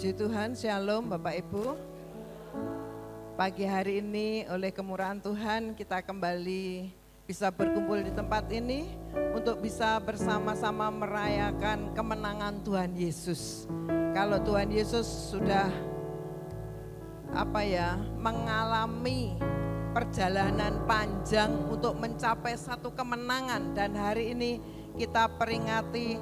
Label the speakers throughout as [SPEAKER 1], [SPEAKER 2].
[SPEAKER 1] Puji Tuhan, Shalom Bapak Ibu. Pagi hari ini oleh kemurahan Tuhan kita kembali bisa berkumpul di tempat ini untuk bisa bersama-sama merayakan kemenangan Tuhan Yesus. Kalau Tuhan Yesus sudah mengalami perjalanan panjang untuk mencapai satu kemenangan, dan hari ini kita peringati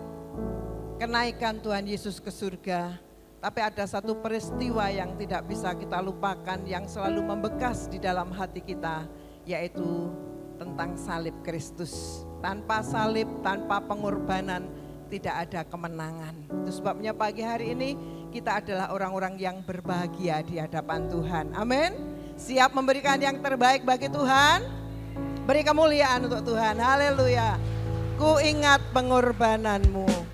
[SPEAKER 1] kenaikan Tuhan Yesus ke surga. Tapi ada satu peristiwa yang tidak bisa kita lupakan, yang selalu membekas di dalam hati kita, yaitu tentang salib Kristus. Tanpa salib, tanpa pengorbanan, tidak ada kemenangan. Itu sebabnya pagi hari ini kita adalah orang-orang yang berbahagia di hadapan Tuhan. Amin. Siap memberikan yang terbaik bagi Tuhan. Beri kemuliaan untuk Tuhan. Haleluya. Ku ingat pengorbananmu. Pengorbananmu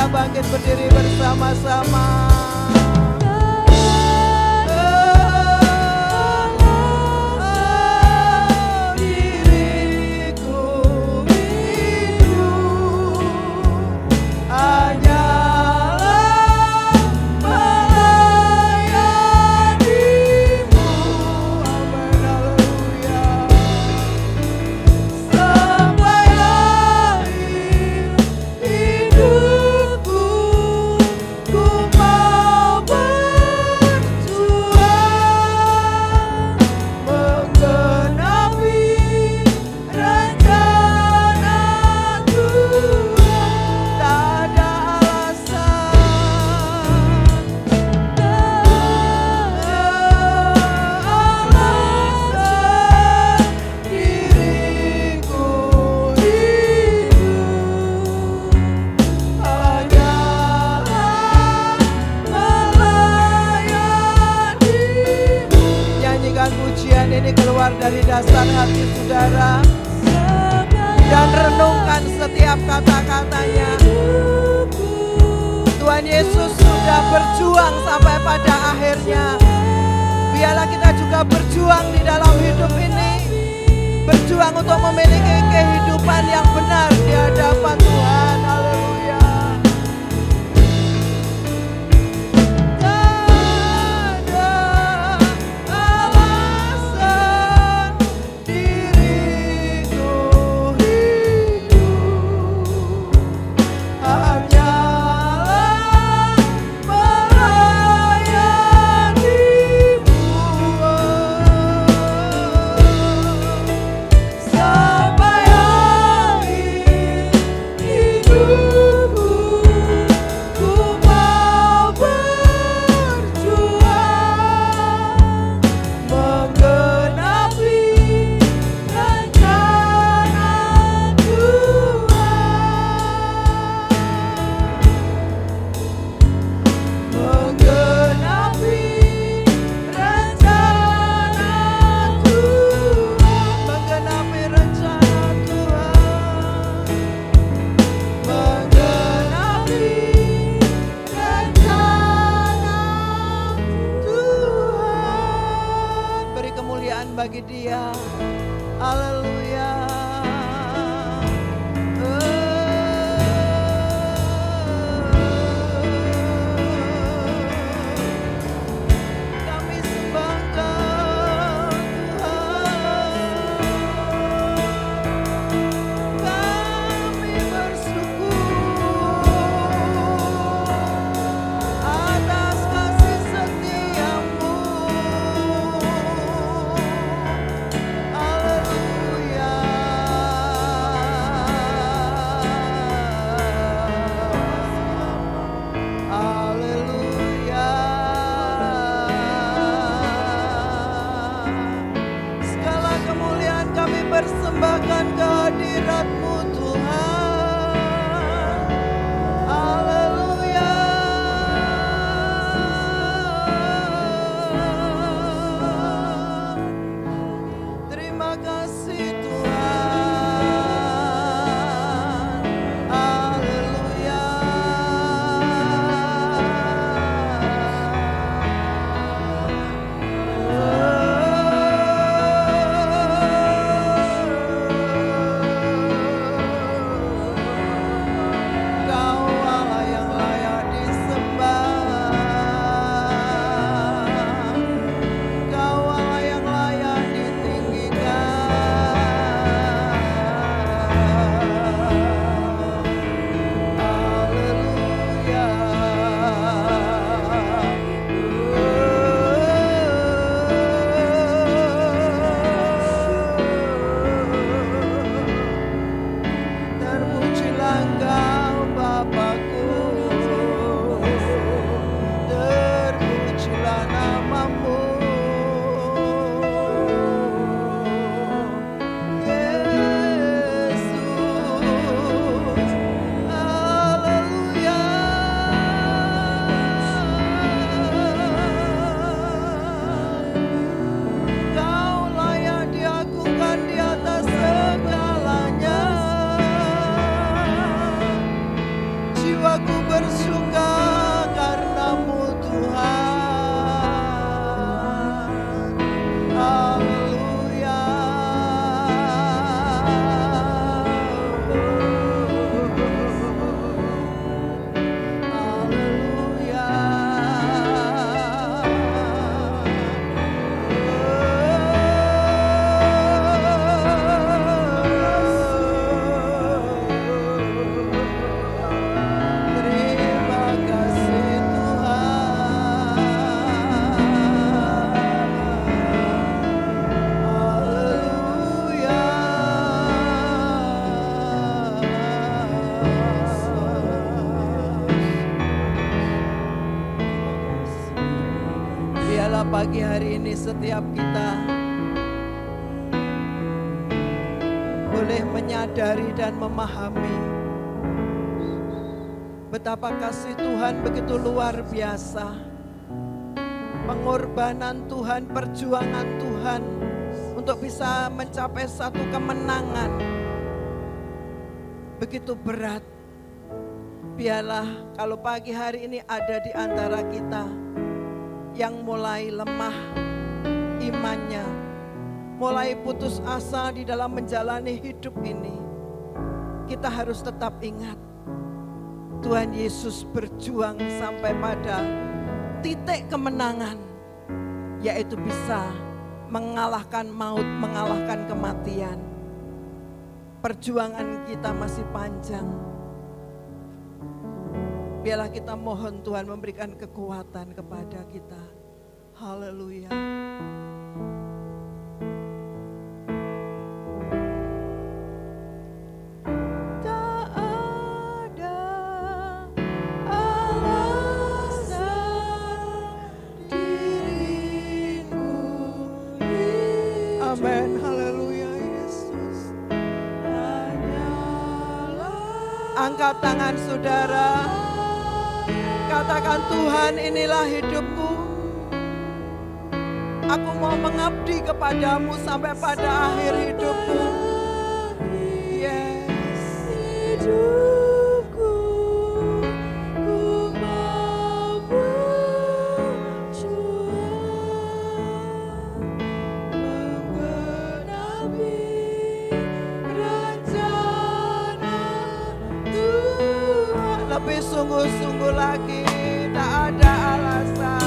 [SPEAKER 1] kita bangkit berdiri bersama-sama. Ini keluar dari dasar hati saudara dan renungkan setiap kata-katanya. Tuhan Yesus sudah berjuang sampai pada akhirnya. Biarlah kita juga berjuang di dalam hidup ini, berjuang untuk memiliki kehidupan yang benar di hadapan Tuhan. Haleluya. Bagi Dia, haleluya. Kami sembahkan Tuhan, kami bersyukur atas kasih setia-Mu. Persembahkan kehadirat-Mu Tuhan, haleluya. Terima kasih Tuhan, haleluya. pagi hari ini setiap kita boleh menyadari dan memahami betapa kasih Tuhan begitu luar biasa. Pengorbanan Tuhan, perjuangan Tuhan untuk bisa mencapai satu kemenangan begitu berat. Biarlah kalau pagi hari ini ada di antara kita yang mulai lemah imannya, mulai putus asa di dalam menjalani hidup ini, kita harus tetap ingat Tuhan Yesus berjuang sampai pada titik kemenangan, yaitu bisa mengalahkan maut, mengalahkan kematian. Perjuangan kita masih panjang. Biarlah kita mohon Tuhan memberikan kekuatan kepada kita. Haleluya. Amin, haleluya Yesus. Angkat tangan saudara, katakan Tuhan, inilah hidupku. Aku mau mengabdi kepadamu sampai pada akhir hidupku. Yes. Hidupku, ku mau lebih sungguh-sungguh lagi, tak ada alasan.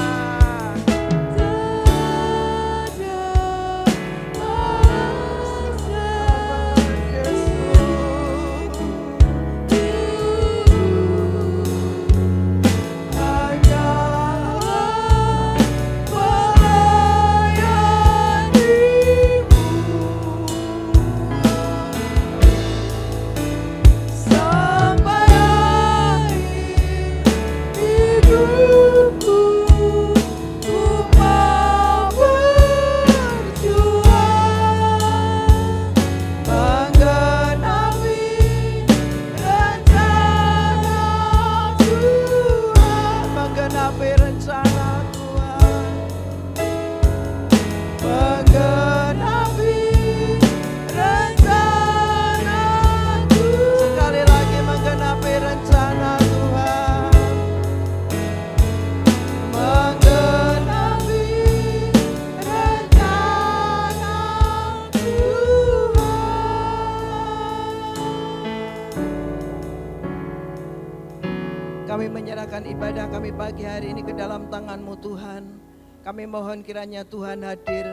[SPEAKER 1] Kami menyerahkan ibadah kami pagi hari ini ke dalam tangan-Mu Tuhan. Kami mohon kiranya Tuhan hadir,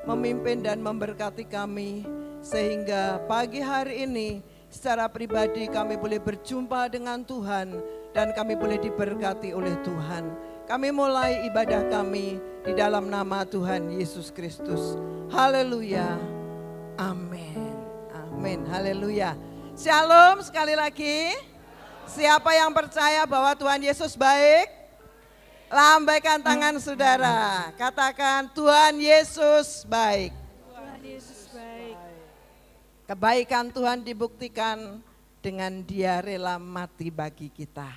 [SPEAKER 1] memimpin dan memberkati kami, sehingga pagi hari ini secara pribadi kami boleh berjumpa dengan Tuhan dan kami boleh diberkati oleh Tuhan. Kami mulai ibadah kami di dalam nama Tuhan Yesus Kristus. Haleluya. Amin. Amin. Haleluya. Shalom sekali lagi. Siapa yang percaya bahwa Tuhan Yesus baik? Lambaikan tangan saudara. Katakan Tuhan Yesus baik.
[SPEAKER 2] Tuhan Yesus baik.
[SPEAKER 1] Kebaikan Tuhan dibuktikan dengan Dia rela mati bagi kita.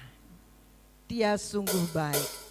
[SPEAKER 1] Dia sungguh baik.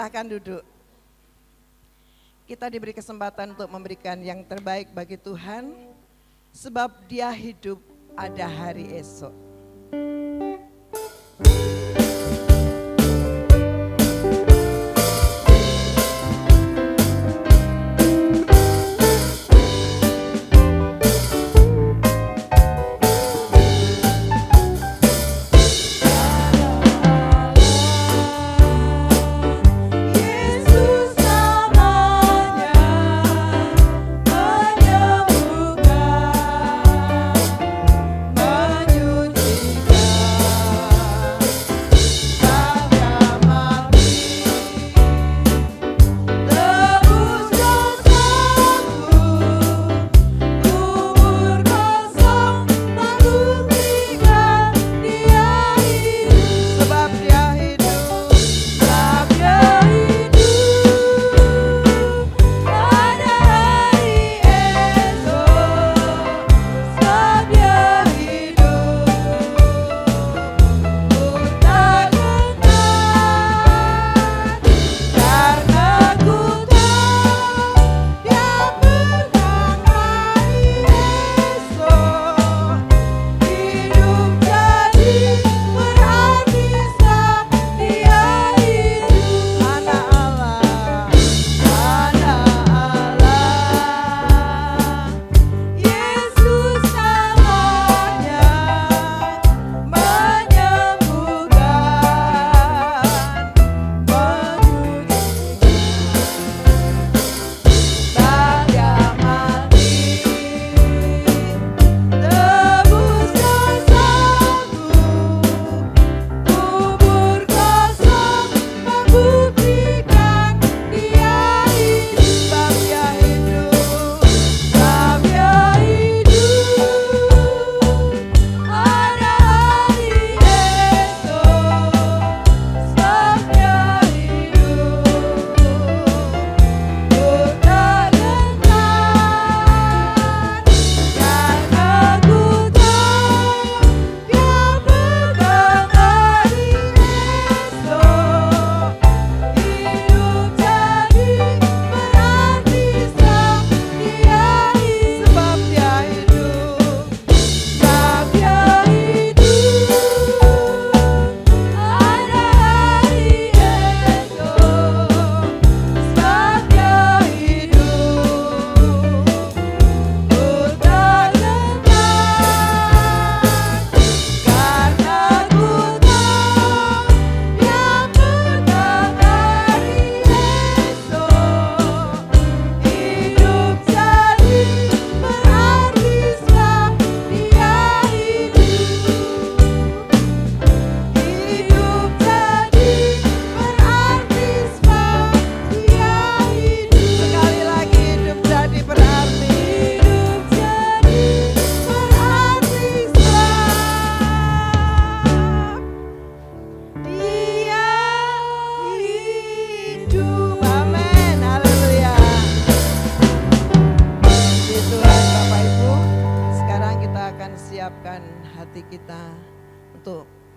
[SPEAKER 1] Silakan duduk. Kita diberi kesempatan untuk memberikan yang terbaik bagi Tuhan, sebab Dia hidup ada hari esok.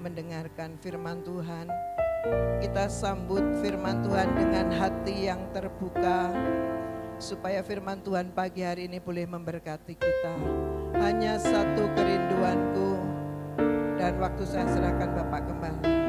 [SPEAKER 1] mendengarkan firman Tuhan. Kita sambut firman Tuhan dengan hati yang terbuka, supaya firman Tuhan pagi hari ini boleh memberkati kita. Hanya satu kerinduanku, dan waktu saya serahkan Bapak kembali.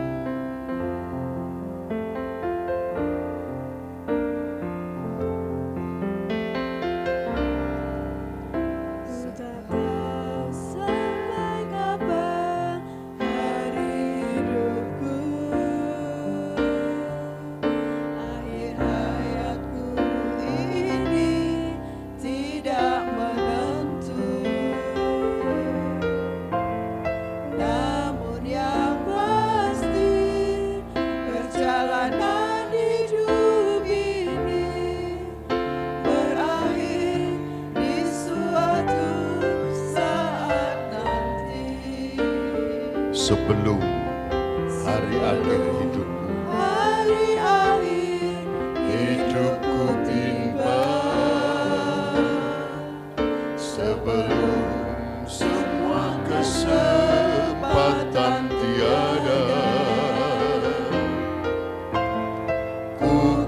[SPEAKER 3] Sebelum hari akhir hidupku, hidupku tiba, sebelum semua kesempatan tiada, ku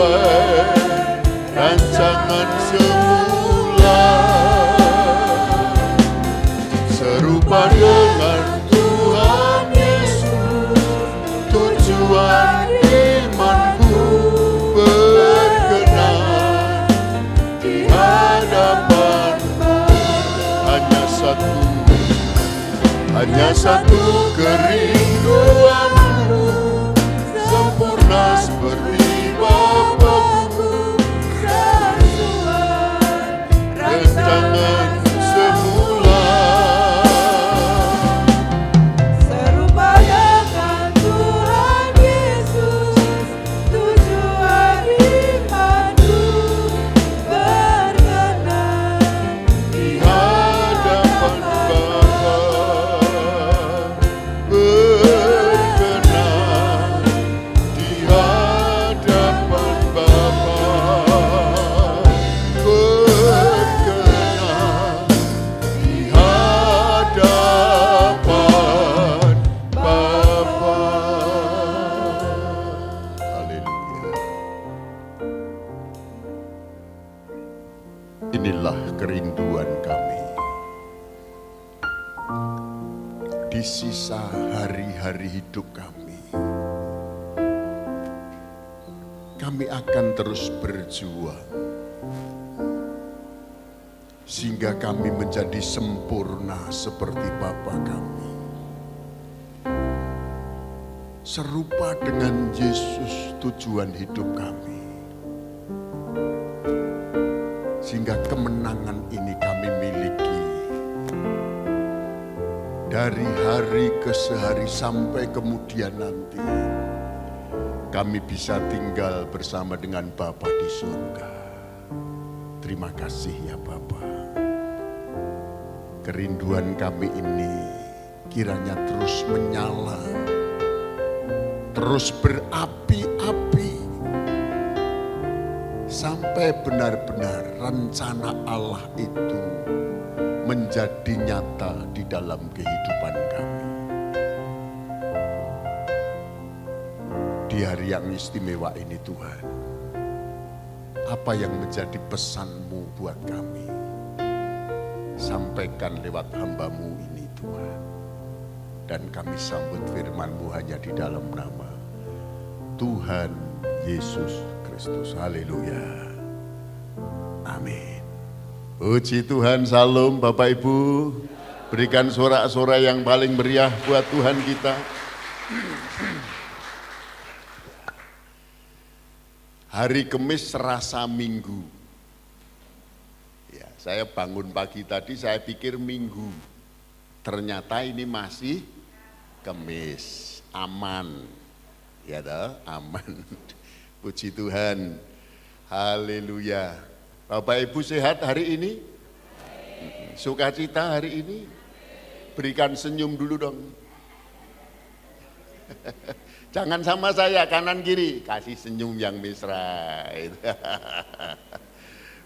[SPEAKER 3] sesuai rancangan semula, serupa dengan Tuhan Yesus, tujuan imanku berkenan di hadapan hanya satu kerinduanku, sempurna seperti Bapakku, sesuai rancangan semula,
[SPEAKER 2] Serupa dengan Tuhan Yesus, tujuan imanku berkenan
[SPEAKER 3] di hadapan Bapa, berkenan di hadapan Bapa, berkenan di hadapan Bapa. Haleluya. Inilah kerinduan kami di sisa hari-hari hidup kami. Kami akan terus berjuang sehingga kami menjadi sempurna seperti Bapa kami, serupa dengan Yesus tujuan hidup kami, sehingga kemenangan ini kami miliki dari hari ke hari sampai kemudian nanti kami bisa tinggal bersama dengan Bapa di surga. Terima kasih ya Bapa. Kerinduan kami ini kiranya terus menyala, terus berapi-api, sampai benar-benar rencana Allah itu menjadi nyata di dalam kehidupan kami. Di hari yang istimewa ini Tuhan, apa yang menjadi pesan-Mu buat kami? Sampaikan lewat hamba-Mu ini Tuhan. Dan kami sambut firman-Mu hanya di dalam nama Tuhan Yesus Kristus. Haleluya. Amin. Puji Tuhan, salam Bapak Ibu. Berikan sorak-sorai yang paling meriah buat Tuhan kita. Hari Kamis serasa Minggu. Ya, saya bangun pagi tadi saya pikir Minggu. Ternyata ini masih Kamis. Aman. Ya toh, aman. Puji Tuhan. Haleluya. Bapak Ibu sehat hari ini? Sukacita hari ini? Berikan senyum dulu dong. Jangan sama saya kanan kiri, kasih senyum yang mesra.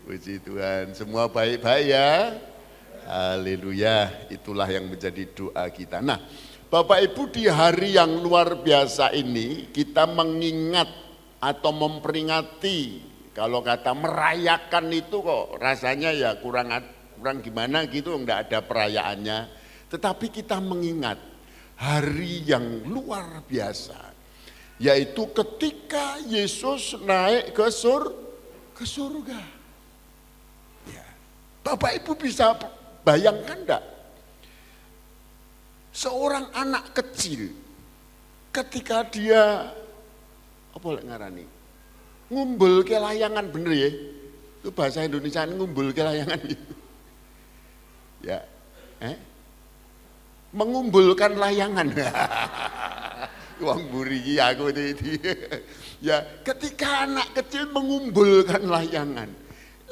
[SPEAKER 3] Puji Tuhan, semua baik-baik ya. Haleluya, itulah yang menjadi doa kita. Nah, Bapak Ibu, di hari yang luar biasa ini kita mengingat atau memperingati. Kalau kata merayakan itu kok rasanya ya kurang gimana gitu, enggak ada perayaannya. Tetapi kita mengingat hari yang luar biasa, yaitu ketika Yesus naik ke surga. Ya. Bapak Ibu bisa bayangkan enggak? Seorang anak kecil ketika dia apa ngarani? Ngumbul ke layangan, bener ya? Itu bahasa Indonesia, ngumbul ke layangan gitu. Ya. Mengumbulkan layangan. Wong buri aku itu. Ya, ketika anak kecil mengumbulkan layangan,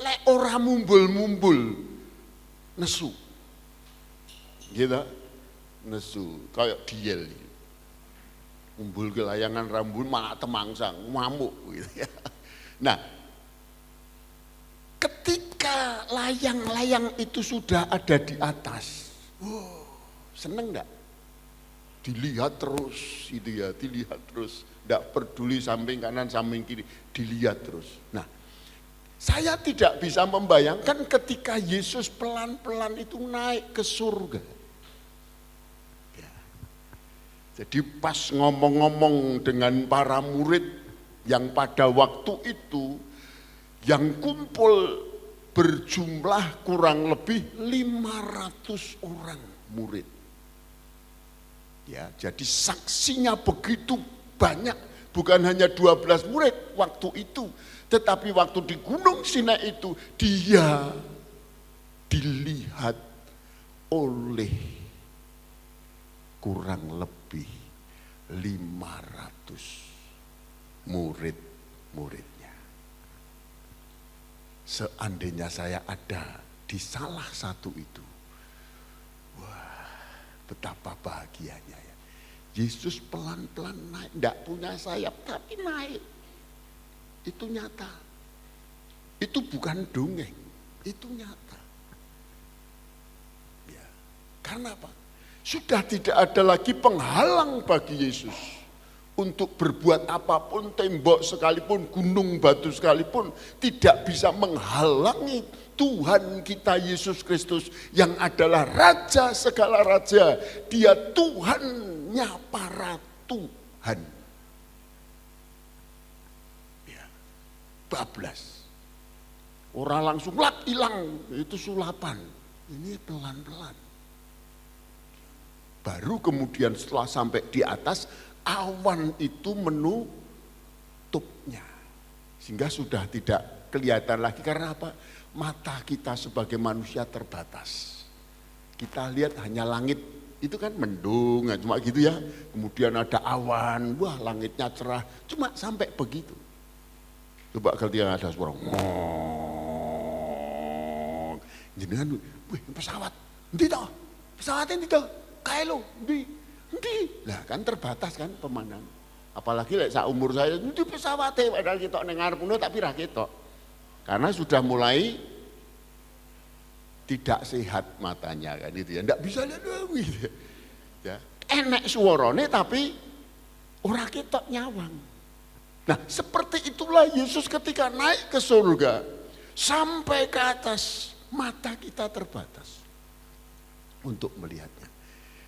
[SPEAKER 3] lek ora mumbul-mumbul nesu. Gitu. Nesu kayak diel. Ngumbul ke layangan rambut malah temangsang, ngamuk gitu ya. Nah, ketika layang-layang itu sudah ada di atas, seneng enggak? Dilihat terus itu ya, dilihat terus. Tidak peduli samping kanan, samping kiri, dilihat terus. Nah, saya tidak bisa membayangkan ketika Yesus pelan-pelan itu naik ke surga. Ya. Jadi pas ngomong-ngomong dengan para murid yang pada waktu itu yang kumpul berjumlah kurang lebih 500 orang murid. Ya, jadi saksinya begitu banyak, bukan hanya 12 murid waktu itu, tetapi waktu di Gunung Sinai itu dia dilihat oleh kurang lebih 500 murid-muridnya. Seandainya saya ada di salah satu itu, wah, betapa bahagianya ya. Yesus pelan-pelan naik, tidak punya sayap tapi naik. Itu nyata. Itu bukan dongeng, itu nyata. Ya. Karena apa? Sudah tidak ada lagi penghalang bagi Yesus untuk berbuat apapun, tembok sekalipun, gunung batu sekalipun tidak bisa menghalangi Tuhan kita Yesus Kristus yang adalah Raja segala raja. Dia Tuhannya para Tuhan. Ya, bablas. Orang langsung hilang, itu sulapan. Ini pelan-pelan. Baru kemudian setelah sampai di atas, awan itu menutupnya. Sehingga sudah tidak kelihatan lagi. Karena apa? Mata kita sebagai manusia terbatas. Kita lihat hanya langit, itu kan mendung, cuma gitu ya. Kemudian ada awan, wah langitnya cerah, cuma sampai begitu. Coba ketika ada suara ngong, jenengan, wih pesawat, endi toh? Pesawat endi toh? Kae lho, endi? Lah kan terbatas kan pemandangan. Apalagi lek sak umur saya, itu pesawate padahal ketok ning ngarepno tapi ra ketok. Karena sudah mulai tidak sehat matanya kan itu ya, enggak bisa lihat gitu ya. Enek suarane tapi ora ketok nyawang. Nah, seperti itulah Yesus ketika naik ke surga sampai ke atas, mata kita terbatas untuk melihatnya.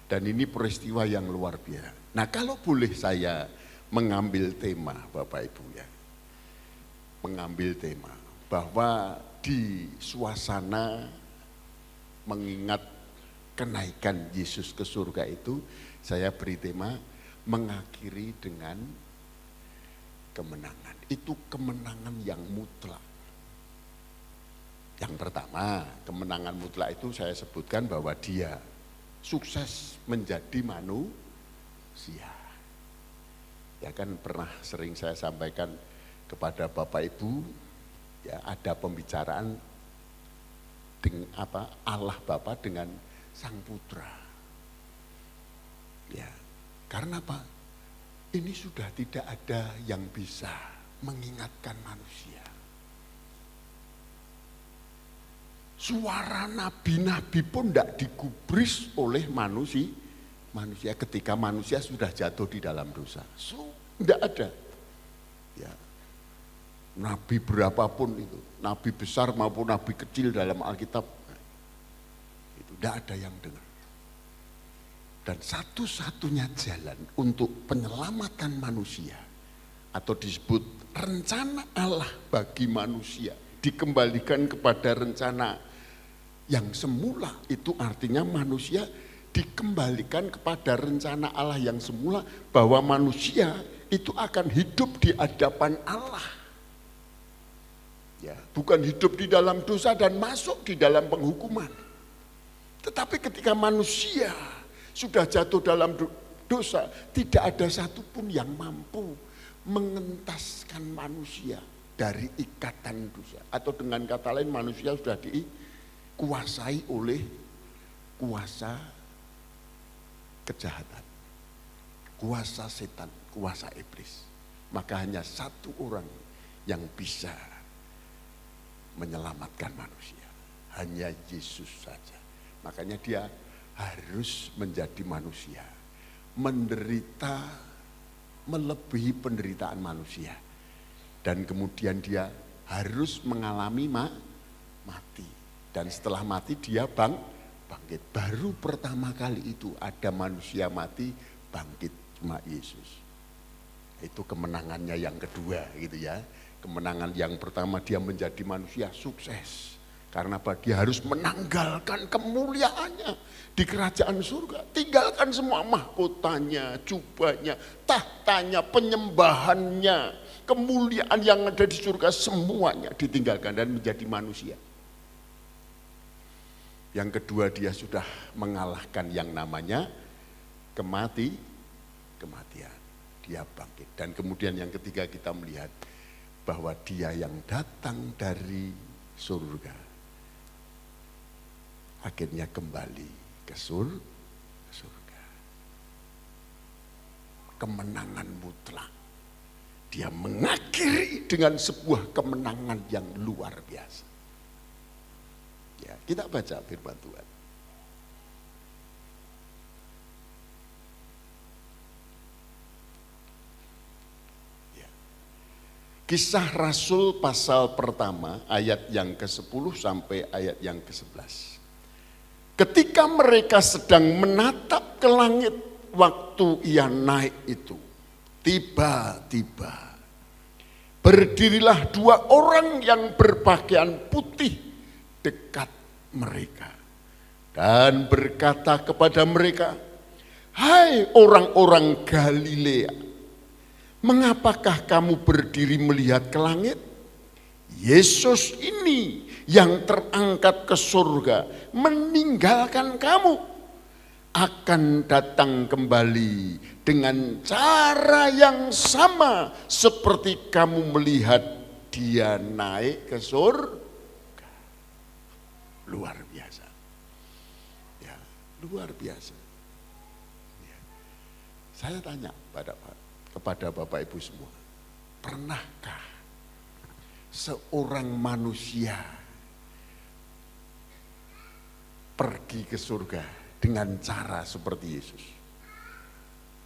[SPEAKER 3] Dan ini peristiwa yang luar biasa. Nah, kalau boleh saya mengambil tema Bapak Ibu ya. Mengambil tema bahwa di suasana mengingat kenaikan Yesus ke surga itu, saya beri tema mengakhiri dengan kemenangan. Itu kemenangan yang mutlak. Yang pertama, kemenangan mutlak itu saya sebutkan bahwa dia sukses menjadi manusia. Ya kan pernah sering saya sampaikan kepada Bapak Ibu, ya ada pembicaraan dengan Allah Bapa dengan Sang Putra. Ya, karena apa? Ini sudah tidak ada yang bisa mengingatkan manusia. Suara nabi-nabi pun tidak digubris oleh manusia ketika manusia sudah jatuh di dalam dosa. Tidak ada. Ya. Nabi berapapun itu, nabi besar maupun nabi kecil dalam Alkitab, itu tidak ada yang dengar. Dan satu-satunya jalan untuk penyelamatan manusia atau disebut rencana Allah bagi manusia dikembalikan kepada rencana yang semula, itu artinya manusia dikembalikan kepada rencana Allah yang semula bahwa manusia itu akan hidup di hadapan Allah. Ya, bukan hidup di dalam dosa dan masuk di dalam penghukuman. Tetapi ketika manusia sudah jatuh dalam dosa, tidak ada satupun yang mampu mengentaskan manusia dari ikatan dosa. Atau dengan kata lain, manusia sudah dikuasai oleh kuasa kejahatan, kuasa setan, kuasa iblis. Maka hanya satu orang yang bisa menyelamatkan manusia, hanya Yesus saja. Makanya dia harus menjadi manusia, menderita melebihi penderitaan manusia. Dan kemudian dia harus mengalami mati. Dan setelah mati dia bangkit. Baru pertama kali itu ada manusia mati, bangkit cuma Yesus. Itu kemenangannya yang kedua gitu ya. Kemenangan yang pertama dia menjadi manusia sukses. Karena apa? Dia harus menanggalkan kemuliaannya di kerajaan surga. Tinggalkan semua mahkotanya, jubahnya, tahtanya, penyembahannya, kemuliaan yang ada di surga semuanya ditinggalkan dan menjadi manusia. Yang kedua dia sudah mengalahkan yang namanya kematian. Dia bangkit. Dan kemudian yang ketiga kita melihat bahwa dia yang datang dari surga akhirnya kembali ke surga. Kemenangan mutlak. Dia mengakhiri dengan sebuah kemenangan yang luar biasa. Ya, kita baca firman Tuhan. Kisah Rasul pasal pertama ayat yang ke-10 sampai ayat yang ke-11. Ketika mereka sedang menatap ke langit waktu ia naik itu, tiba-tiba berdirilah dua orang yang berpakaian putih dekat mereka dan berkata kepada mereka, "Hai orang-orang Galilea, mengapakah kamu berdiri melihat ke langit? Yesus ini yang terangkat ke surga meninggalkan kamu akan datang kembali dengan cara yang sama seperti kamu melihat dia naik ke surga." Luar biasa. Ya, luar biasa. Ya. Saya tanya kepada Bapak Ibu semua, pernahkah seorang manusia pergi ke surga dengan cara seperti Yesus?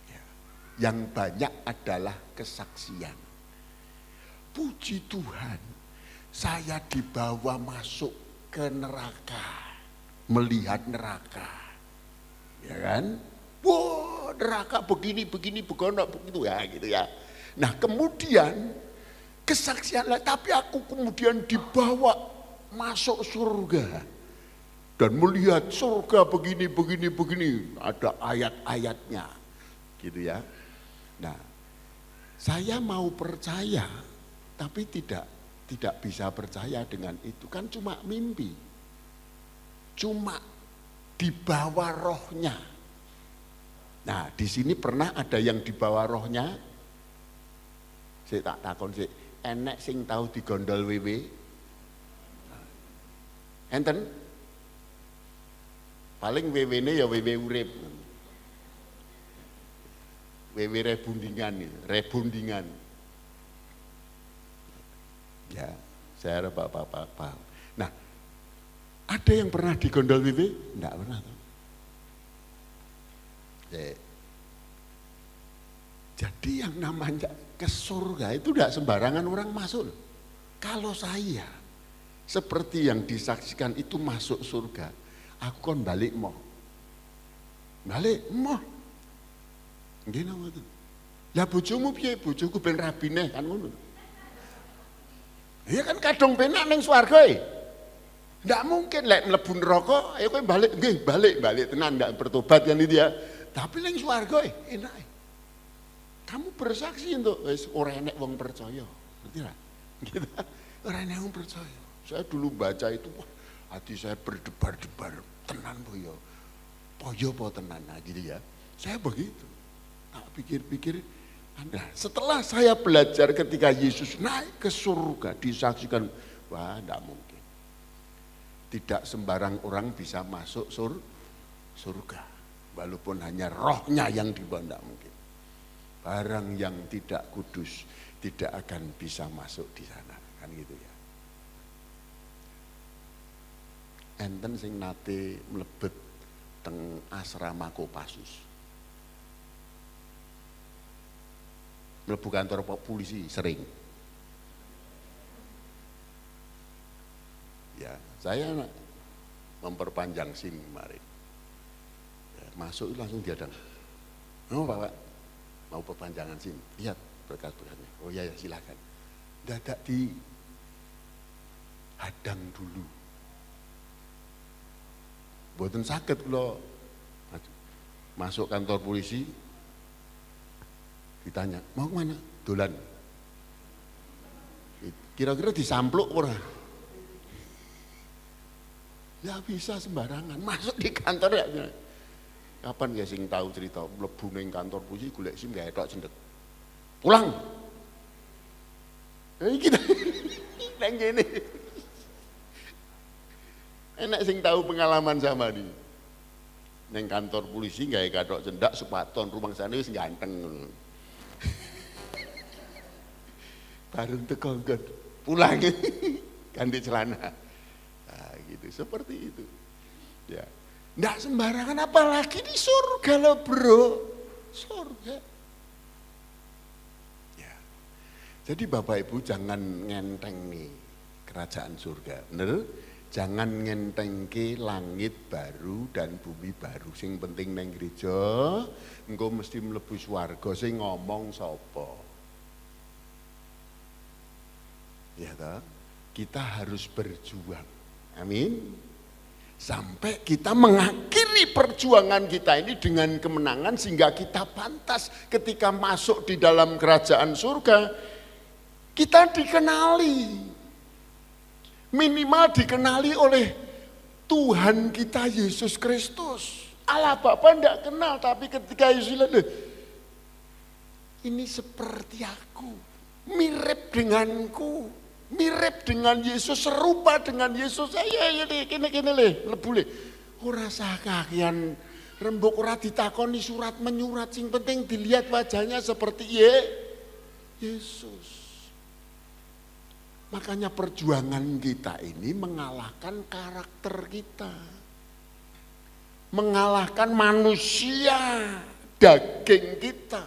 [SPEAKER 3] Ya. Yang banyak adalah kesaksian. Puji Tuhan, saya dibawa masuk ke neraka, melihat neraka, ya kan? Wah, neraka begini, begitu ya, gitu ya. Nah kemudian kesaksian, tapi aku kemudian dibawa masuk surga dan melihat surga begini, ada ayat-ayatnya, gitu ya. Nah, saya mau percaya, tapi tidak bisa percaya dengan itu, kan cuma mimpi, cuma dibawa rohnya. Nah, di sini pernah ada yang dibawa rohnya? Saya tak takon sih, enek sing tahu digondol wewe? Enten? Paling wewe-ne ya wewe urip. Wewe rebundingan. Ya, saya harap Bapak paham. Nah, ada yang pernah digondol wewe? Enggak pernah. Jadi yang namanya ke surga itu tidak sembarangan orang masuk. Kalau saya seperti yang disaksikan itu masuk surga, aku kan balik mau. Nggih napa itu? Lah bojomu piye? Bojoku ben rabine kan ngono. Ya kan kadung penak ning swarga e. Ndak mungkin lek mlebu neraka, ayo kowe balik, nggih balik tenan ndak bertobat kan itu ya. Tapi ning swarga enak. Kamu bersaksi untuk ora enek wong percaya. Ngerti ra? Gitu. Ora enek wong percaya. Saya dulu baca itu, wah, hati saya berdebar-debar, tenan boyo. Boyo po tenan nah, gitu ya. Saya begitu. Nah, pikir-pikir, nah, setelah saya belajar ketika Yesus naik ke surga, disaksikan, wah, enggak mungkin. Tidak sembarang orang bisa masuk surga. Walaupun hanya rohnya yang dibawa, enggak mungkin. Barang yang tidak kudus tidak akan bisa masuk di sana, kan gitu ya. Enten sing nate mlebet teng asrama Kopassus. mlebu kantor polisi sering. Ya, saya memperpanjang SIM kemarin. Ya, masuk langsung diadang. Oh Pak, mau perpanjangan SIM? Lihat berkas-berkasnya. Oh iya ya silakan. Dadak di hadang dulu. Mboten saged kula masuk kantor polisi, ditanya, mau kemana? Dolan. Kira-kira disampluk ora? Ya bisa sembarangan, masuk di kantor ya. Kapan ya sing tahu cerita mlebu ning kantor polisi golek SIM gak etok cendet. Pulang. Iki nang kene. Enak sing tahu pengalaman sama nih. Neng kantor polisi gak kathok cendak sepaton rumah sana wis ganteng ngono. Bareng teko pulang ganti celana. Nah, gitu seperti itu. Ya. Nggak sembarangan apalagi di surga loh bro. Surga. Ya. Jadi Bapak Ibu jangan ngenteng nih kerajaan surga. Bener? Jangan ngentengke langit baru dan bumi baru. Sing penting neng gereja, engko mesti mlebu swarga. Sing ngomong sapa? Ya toh? Kita harus berjuang. Amin. Sampai kita mengakhiri perjuangan kita ini dengan kemenangan sehingga kita pantas ketika masuk di dalam kerajaan surga kita dikenali. Minimal dikenali oleh Tuhan kita Yesus Kristus. Allah Bapa enggak kenal, tapi ketika Yesus lihat, ini seperti aku, mirip denganku, mirip dengan Yesus, serupa dengan Yesus. Saya kene le, lebu le. Ora sah kakian rembuk ora ditakoni surat menyurat, sing penting dilihat wajahnya seperti Yesus. Makanya perjuangan kita ini mengalahkan karakter kita. Mengalahkan manusia, daging kita.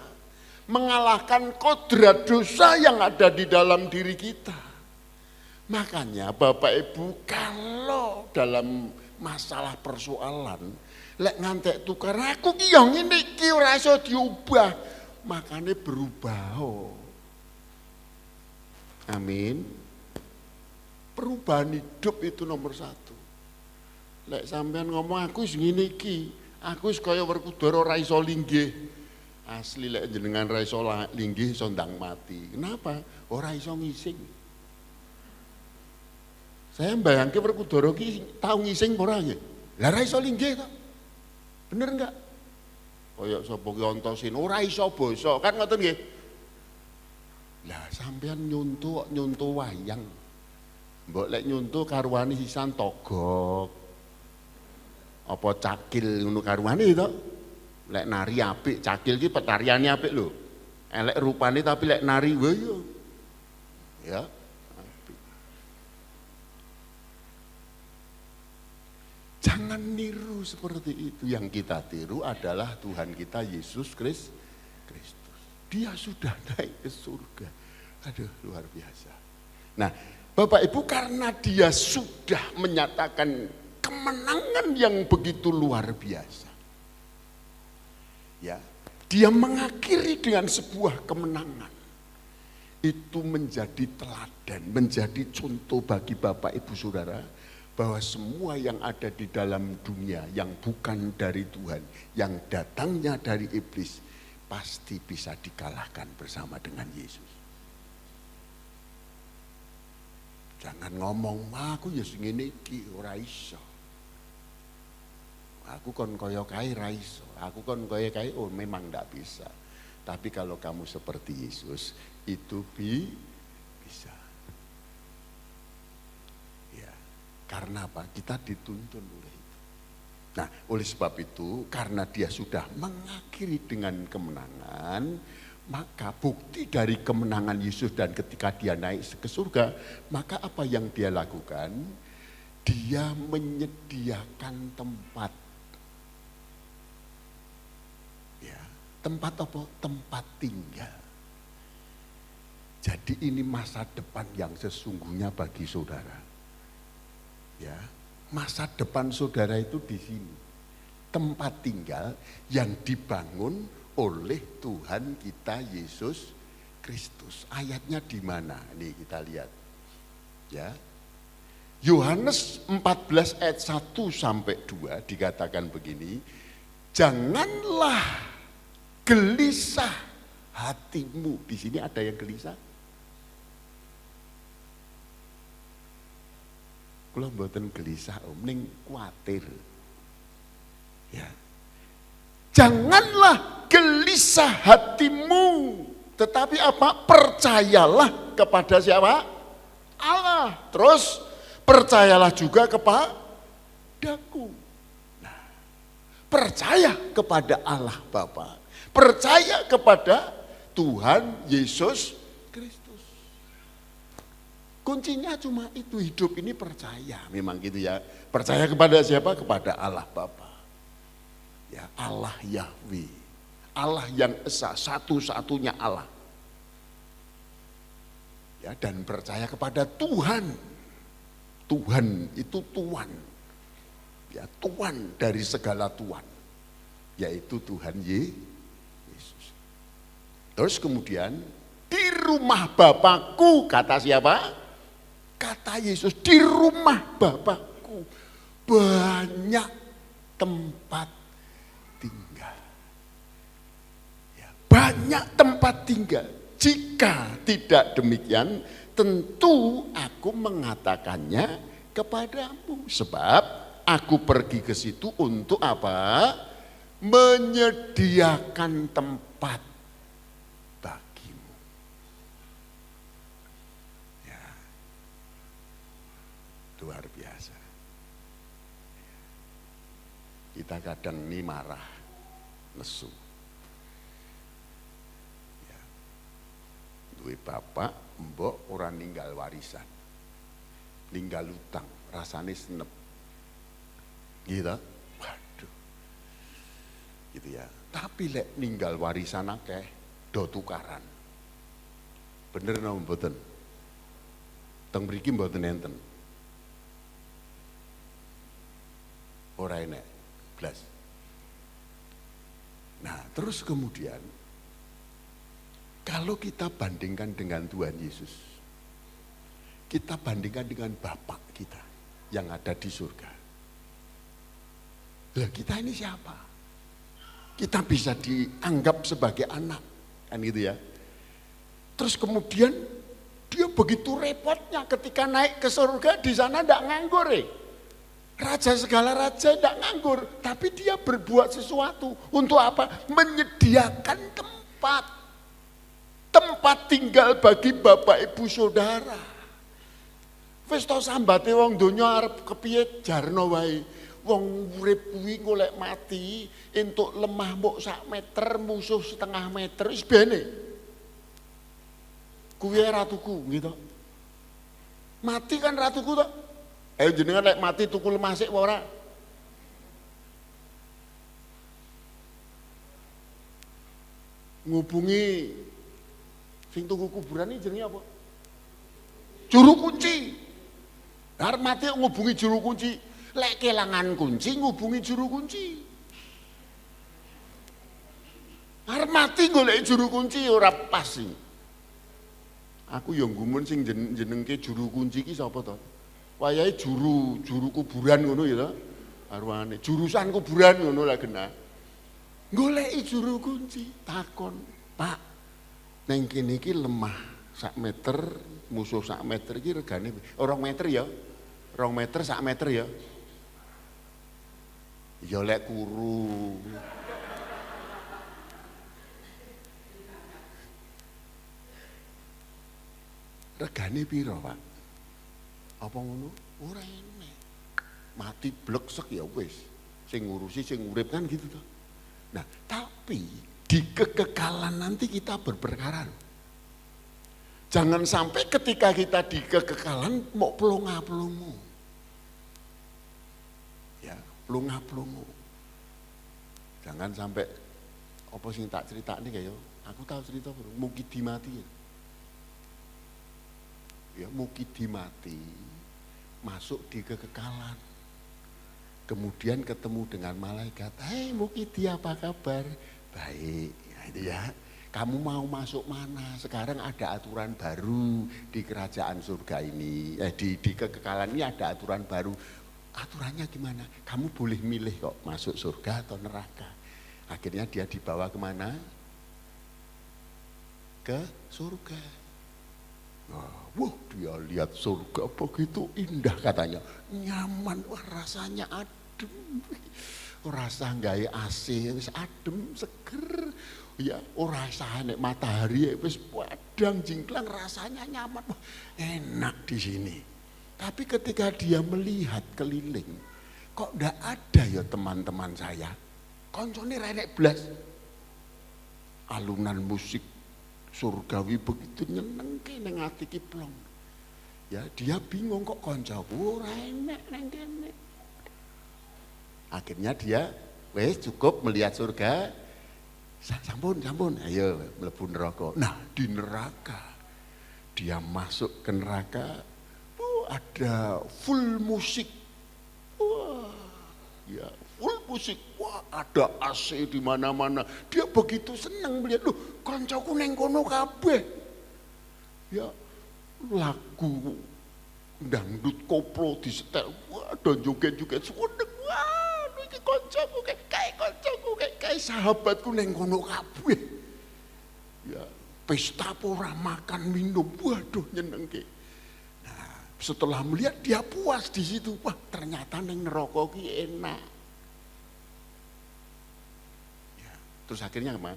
[SPEAKER 3] Mengalahkan kodrat dosa yang ada di dalam diri kita. Makanya Bapak Ibu kalau dalam masalah persoalan, lek ngantek tukar aku ki yo ngene iki ora iso diubah, makanya berubah. Amin. Perubahan hidup itu nomor satu. Lek sampean ngomong aku wis ngene iki, aku wis kaya Werkudara ora iso linggih. Asli lek jenengan ora iso linggih iso ndang mati. Kenapa? Ora iso ngising. Saya mbayangke Werkudara ki tau ngising ora nggih? Lah ora iso linggih to. Bener enggak? Kaya sapa ki Antasin ora iso basa, kan ngoten nggih. Lah sampean nyuntuh wayang. Mbok lek nyuntuh karuane sisan togok. Apa cakil ngono karuane to? Lek nari apik, cakil ki petariane apik lho. Elek rupane tapi lek nari wae yo. Ya. Apik. Jangan niru seperti itu. Yang kita tiru adalah Tuhan kita Yesus Kristus. Dia sudah naik ke surga. Aduh, luar biasa. Nah, Bapak Ibu karena dia sudah menyatakan kemenangan yang begitu luar biasa. Ya, dia mengakhiri dengan sebuah kemenangan. Itu menjadi teladan, menjadi contoh bagi Bapak Ibu Saudara bahwa semua yang ada di dalam dunia yang bukan dari Tuhan, yang datangnya dari iblis pasti bisa dikalahkan bersama dengan Yesus. Jangan ngomong, aku ya sing ngene iki ora iso. Aku kon kaya kae ra iso. Aku kon kaya kae memang ndak bisa. Tapi kalau kamu seperti Yesus itu bisa. Ya. Karena apa? Kita dituntun oleh itu. Nah, oleh sebab itu karena dia sudah mengakhiri dengan kemenangan, maka bukti dari kemenangan Yesus dan ketika dia naik ke surga, maka apa yang dia lakukan? Dia menyediakan tempat. Ya, tempat apa? Tempat tinggal. Jadi ini masa depan yang sesungguhnya bagi saudara. Ya, masa depan saudara itu di sini. Tempat tinggal yang dibangun oleh Tuhan kita Yesus Kristus. Ayatnya di mana? Nih kita lihat. Ya. Yohanes 14 ayat 1 sampai 2 dikatakan begini, janganlah gelisah hatimu. Di sini ada yang gelisah? Kula mboten gelisah, ning kuatir. Ya. Janganlah gelisah hatimu, tetapi apa? Percayalah kepada siapa? Allah. Terus percayalah juga kepadaku. Nah, percaya kepada Allah Bapa, percaya kepada Tuhan Yesus Kristus. Kuncinya cuma itu, hidup ini percaya, memang gitu ya. Percaya kepada siapa? Kepada Allah Bapa. Ya, Allah Yahweh. Allah yang esa, satu-satunya Allah. Ya, dan percaya kepada Tuhan. Tuhan itu Tuhan. Ya, Tuhan dari segala Tuhan. Yaitu Tuhan Yesus. Terus kemudian di rumah Bapakku, kata siapa? Kata Yesus, di rumah Bapakku banyak tempat tinggal. Ya, banyak tempat tinggal. Jika tidak demikian, tentu aku mengatakannya kepadamu. Sebab aku pergi ke situ untuk apa? Menyediakan tempat bagimu. Ya, luar biasa. Kita kadang ini marah, nesu. Ya. Duwe bapak, mbok orang ninggal warisan, ninggal utang, rasane senep. Gitu, waduh, gitu ya. Tapi lek ninggal warisan akeh, do tukaran. Bener napa mboten? Teng mriki mboten enten. Ora enek blas. Nah, terus kemudian kalau kita bandingkan dengan Tuhan Yesus, kita bandingkan dengan Bapa kita yang ada di surga. Lah kita ini siapa? Kita bisa dianggap sebagai anak, kan gitu ya. Terus kemudian dia begitu repotnya ketika naik ke surga, di sana tidak nganggur. Raja segala raja tidak nganggur, tapi dia berbuat sesuatu. Untuk apa? Menyediakan tempat tinggal bagi bapak ibu saudara. Wis to sambate wong donya arep kepiye jarno wae. Wong urip kuwi golek mati entuk lemah mbok sak meter, musuh setengah meter wis bene. Kuwi ratuku gitu. Mati kan ratuku to. Ayo jenengan lek mati tuku lemah sik apa ora? Ngubungi sing tuku kuburan iki jenenge apa? Juru kunci. Arep mati ngubungi juru kunci. Lek kelangan kunci ngubungi juru kunci. Arep mati golek juru kunci ora pas iki. Aku yo nggumun sing jenengke juru kunci iki sapa to? Wayahe juru kuburan ngono ya to. Arwane jurusan kuburan ngono lah genah. Goleki juru kunci, takon, "Pak, ning kene iki lemah sak meter, musuh sak meter iki regane 2 meter ya? 2 meter sak meter ya?" Ya lek kuru. Regane piro, Pak? Apa ngono? Ora enek. Mati bleksek ya wis. Sing ngurusi sing urip kan gitu toh. Nah, tapi di kekekalan nanti kita berperkara. Jangan sampai ketika kita di kekekalan mau pelonga-pelongo. Ya, pelonga-pelongo. Jangan sampai apa sing tak cerita ini kayak aku tahu cerita mungkin dimati ya. Ya, Mukidi mati, masuk di kekekalan. Kemudian ketemu dengan malaikat, "Hei Mukidi, apa kabar?" "Baik." Nah, itu ya. "Kamu mau masuk mana? Sekarang ada aturan baru di kerajaan surga ini. Di kekekalan ini ada aturan baru." "Aturannya gimana?" "Kamu boleh milih kok, masuk surga atau neraka." Akhirnya dia dibawa kemana? Ke surga. Wah, dia lihat surga begitu indah katanya. Nyaman, wah rasanya adem. Rasa gawe AC wis adem, seger. Ya, ora usah nek matahari wis padang jingklang, rasanya nyaman. Wah, enak di sini. Tapi ketika dia melihat keliling, kok ndak ada ya teman-teman saya. Koncone renek blas. Alunan musik surgawi begitu nyenengke ning ati kiplong. Ya, dia bingung kok koncoku ora enek nang kene. Akhirnya dia wis cukup melihat surga. Sampun, ayo mlebu neraka. Nah, di neraka dia masuk ke neraka, ada full musik. Wah, ya full musik. Wah, ada AC di mana-mana. Dia begitu senang melihat, loh, koncoku neng kono kabeh. Ya, lagu dangdut koplo disetel. Wah, dan joget-joget seneng. Wah, iki koncoku kayak koncoku kayak sahabatku neng kono kabeh. Ya, pesta pora makan minum. Waduh, nyenengke. Nah, setelah melihat dia puas di situ. Wah, ternyata neng neraka ki enak. Ya, terus akhirnya apa?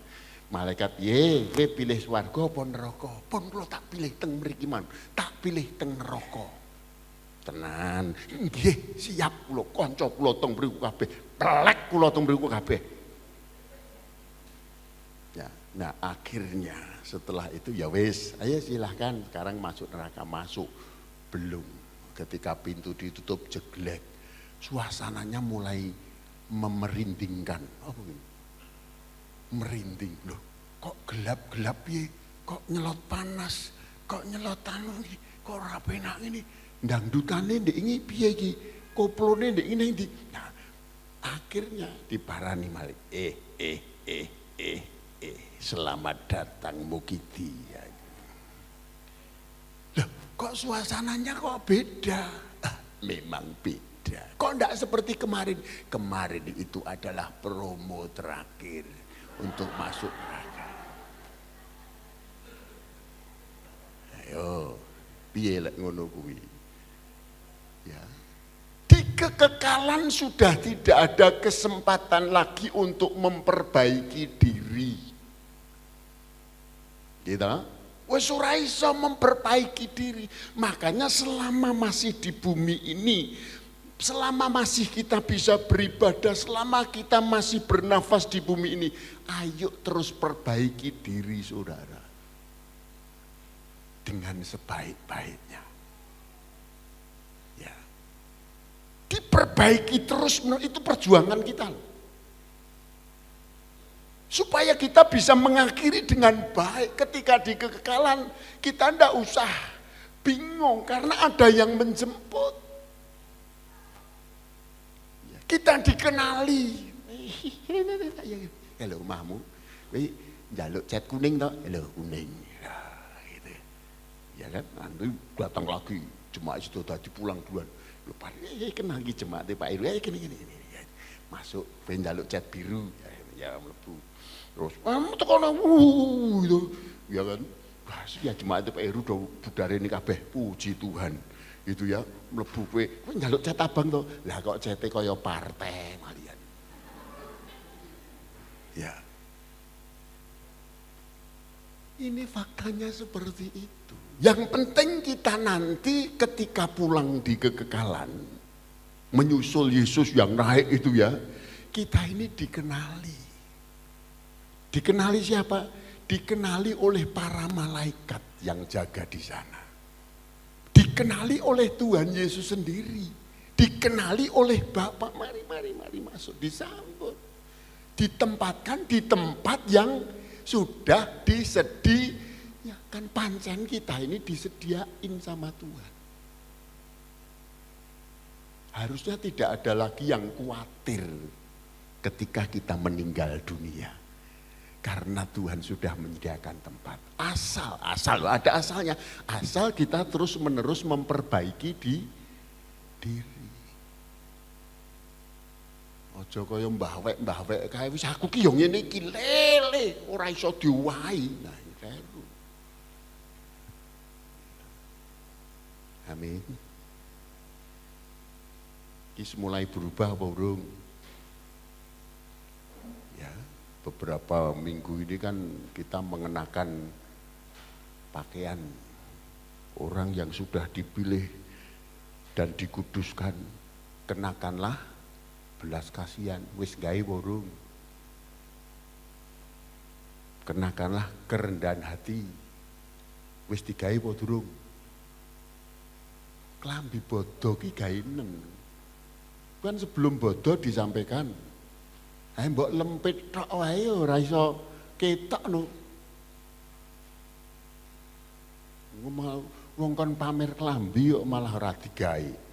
[SPEAKER 3] Malaikat, kowe pilih swarga apa neraka? Pun kula tak pilih teng mriki man. Tak pilih teng neraka. Tenan, nggih siap kula, kanca kula teng mriku kabeh, telek kula teng mriku kabeh. Ya, nah akhirnya setelah itu ya wis, ayo silahkan sekarang masuk neraka, masuk. Belum, ketika pintu ditutup jeglek, suasananya mulai memerindingkan. Apa ini? Merinding, loh kok gelap-gelap ya, kok nyelot panas, kok nyelot anu iki, kok ora penak ini. Dangdutane ndek ini piye iki? Koplone ndek ini ndi? Nah, akhirnya diparani malih. Selamat datang Mukidi. Loh, kok suasananya kok beda? Memang beda. Kok enggak seperti kemarin? Kemarin itu adalah promo terakhir untuk masuk neraka. Ayo, piye lek ngono kuwi? Ya. Di kekekalan sudah tidak ada kesempatan lagi untuk memperbaiki diri. Gitu? Wes ora iso memperbaiki diri. Makanya selama masih di bumi ini, selama masih kita bisa beribadah, selama kita masih bernafas di bumi ini, ayo terus perbaiki diri saudara. Dengan sebaik-baiknya. Ya. Diperbaiki terus, itu perjuangan kita. Supaya kita bisa mengakhiri dengan baik. Ketika di kekekalan, kita tidak usah bingung karena ada yang menjemput. Kita dikenali. Halo omahmu, njaluk cat kuning toh? Halo kuning. Gitu. Ya kan, nanti datang lagi jemaah itu tadi pulang duluan. Lupa, kenal lagi jemaah Pak Iru, gini. Masuk, njaluk cat biru, ya mlebu. Terus, tekono gitu. Ya kan, ya jemaah Pak Iru udah budare ini kabeh, puji Tuhan. Gitu ya, mlebu kowe njaluk cat abang to. Lah kok cete kaya partai malian. Ya. Ini faktanya seperti itu. Yang penting kita nanti ketika pulang di kekekalan, menyusul Yesus yang naik itu ya, kita ini dikenali. Dikenali siapa? Dikenali oleh para malaikat yang jaga di sana. Dikenali oleh Tuhan Yesus sendiri. Dikenali oleh Bapa. Mari masuk, disambut. Ditempatkan di tempat yang sudah disediakan. Kan pancen kita ini disediain sama Tuhan. Harusnya tidak ada lagi yang khawatir ketika kita meninggal dunia. Karena Tuhan sudah menyediakan tempat. Asal ada asalnya. Asal kita terus menerus memperbaiki diri. Aja kaya mbahwek kae wis aku ki yo ngene iki lele, ora iso diwahi. Nah, kleru. Amin. Ki mulai berubah apa urung? Ya, beberapa minggu ini kan kita mengenakan pakaian orang yang sudah dipilih dan dikuduskan. Kenakanlah belas kasihan, wis gawe borong. Kenakanlah kerendahan hati, wis digawe apa durung? Klambi bodo ki gawe neng. Kan sebelum bodo disampaikan, ae mbok lempit tok wae ora iso ketok no. Wong kon pamer klambi kok malah ora digawe.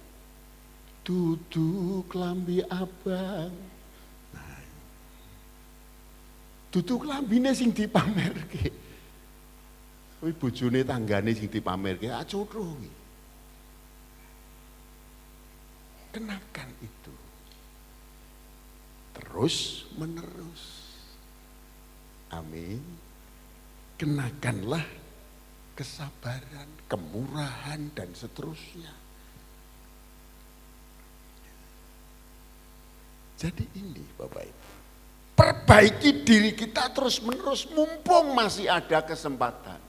[SPEAKER 3] Dudu klambi abang. Nah, dudu klambine sing dipamerke. Kuwi bojone tanggane sing dipamerke, acutru kuwi. Kenakan itu. Terus menerus. Amin. Kenakanlah kesabaran, kemurahan dan seterusnya. Jadi ini Bapak Ibu, perbaiki diri kita terus menerus mumpung masih ada kesempatan.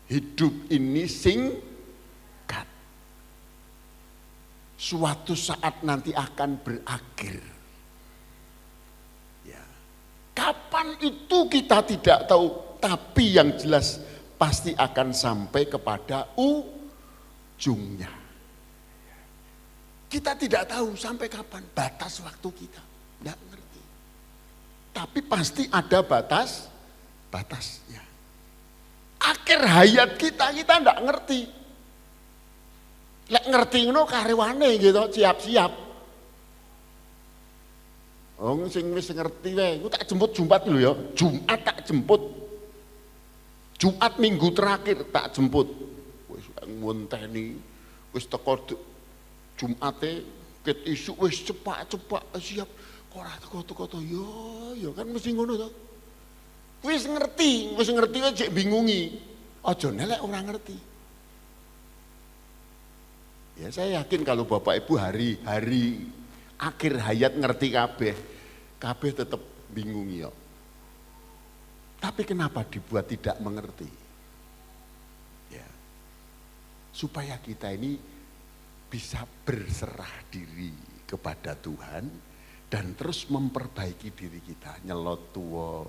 [SPEAKER 3] Hidup ini singkat. Suatu saat nanti akan berakhir. Ya. Kapan itu kita tidak tahu, tapi yang jelas pasti akan sampai kepada ujungnya. Kita tidak tahu sampai kapan batas waktu kita, tidak ngerti. Tapi pasti ada batasnya. Akhir hayat kita tidak ngerti. Lek ngerti ngono karyawane gitu, siap-siap. Wong sing wis ngerti wae, aku tak jemput Jumat lho ya. Jumat tak jemput. Jumat minggu terakhir tak jemput. Wis ngonteni, wis teko Jumate ket isuk wis cepak-cepak siap. Kok ora teko-teko to yo kan mesti ngono to. Wis ngerti wis cek bingungi. Aja nelek ora ngerti. Ya saya yakin kalau Bapak Ibu hari akhir hayat ngerti kabeh tetap bingung ya. Tapi kenapa dibuat tidak mengerti? Ya. Supaya kita ini bisa berserah diri kepada Tuhan dan terus memperbaiki diri kita. Nyelot tua,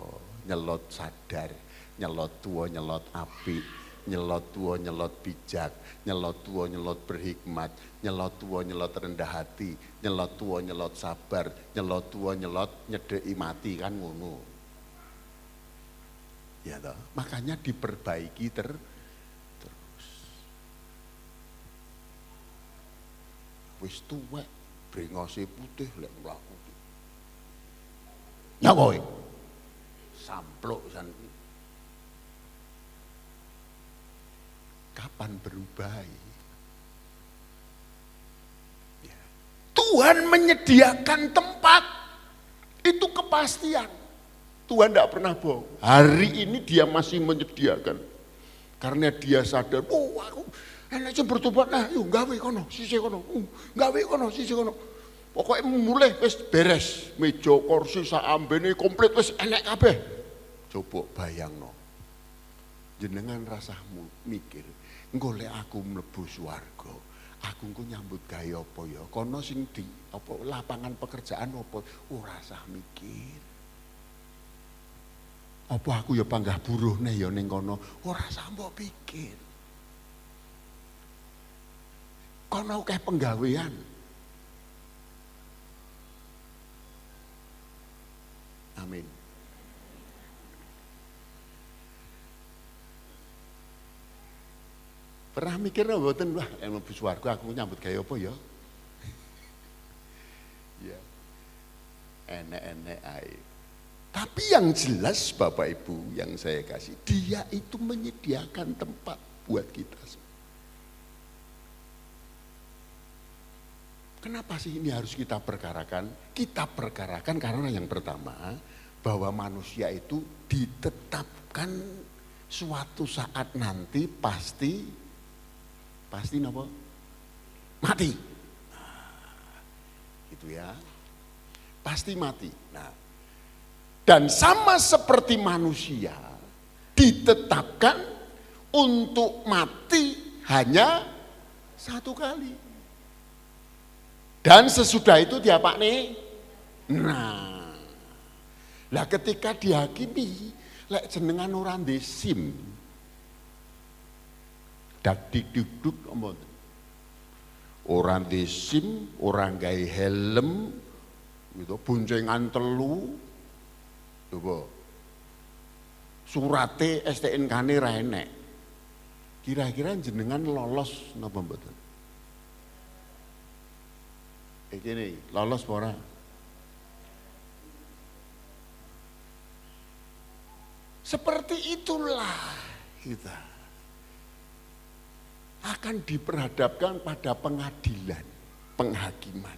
[SPEAKER 3] nyelot sadar, nyelot tua, nyelot apik, nyelot tua, nyelot bijak, nyelot tua, nyelot berhikmat, nyelot tua, nyelot rendah hati, nyelot tua, nyelot sabar, nyelot tua, nyelot nyedeki mati, kan ngono. Ya toh, makanya diperbaiki terus. Wis tuwek, brengose putih lek mlaku. Ya kowe. Sampluk san. Kapan berubah? Ya. Tuhan menyediakan tempat. Itu kepastian. Tuhan tidak pernah bohong. Hari ini dia masih menyediakan. Karena dia sadar, oh aku enak sing bertobat nah, yuk gawe kono, sisi kono, gawe kono, sisi kono. Pokoknya mulai wis beres, meja kursi saambene komplit wis enek kabeh. Coba bayangno. Jenengan rasahmu mikir, engko lek aku mlebu swarga, aku engko nyambut gawe apa ya? Kono sing di apa lapangan pekerjaan apa ora usah mikir. Apa aku ya panggah buruh nih ya ning kono, ora usah mbok pikir. Kono akeh penggawean. Amin. Pernah mikir mboten, wah mlebu swarga aku nyambut gawe apa ya? Ya. Enek-enek ae. Tapi yang jelas Bapak Ibu yang saya kasih, dia itu menyediakan tempat buat kita. Kenapa sih ini harus kita perkarakan? Kita perkarakan karena yang pertama, bahwa manusia itu ditetapkan suatu saat nanti pasti apa? Mati. Nah, itu ya. Pasti mati. Nah, dan sama seperti manusia ditetapkan untuk mati hanya satu kali. Dan sesudah itu diapakne? Nah, lah ketika dihakimi, lek jenengan ora ndek SIM, dak dikduk omong, ora ndek SIM, ora gawe helm, gitu, boncengan telu, coba, surate STNK-ne ra enek. Kira-kira jenengan lolos napa mboten? Ini lolos ora? Seperti itulah kita akan diperhadapkan pada pengadilan, penghakiman.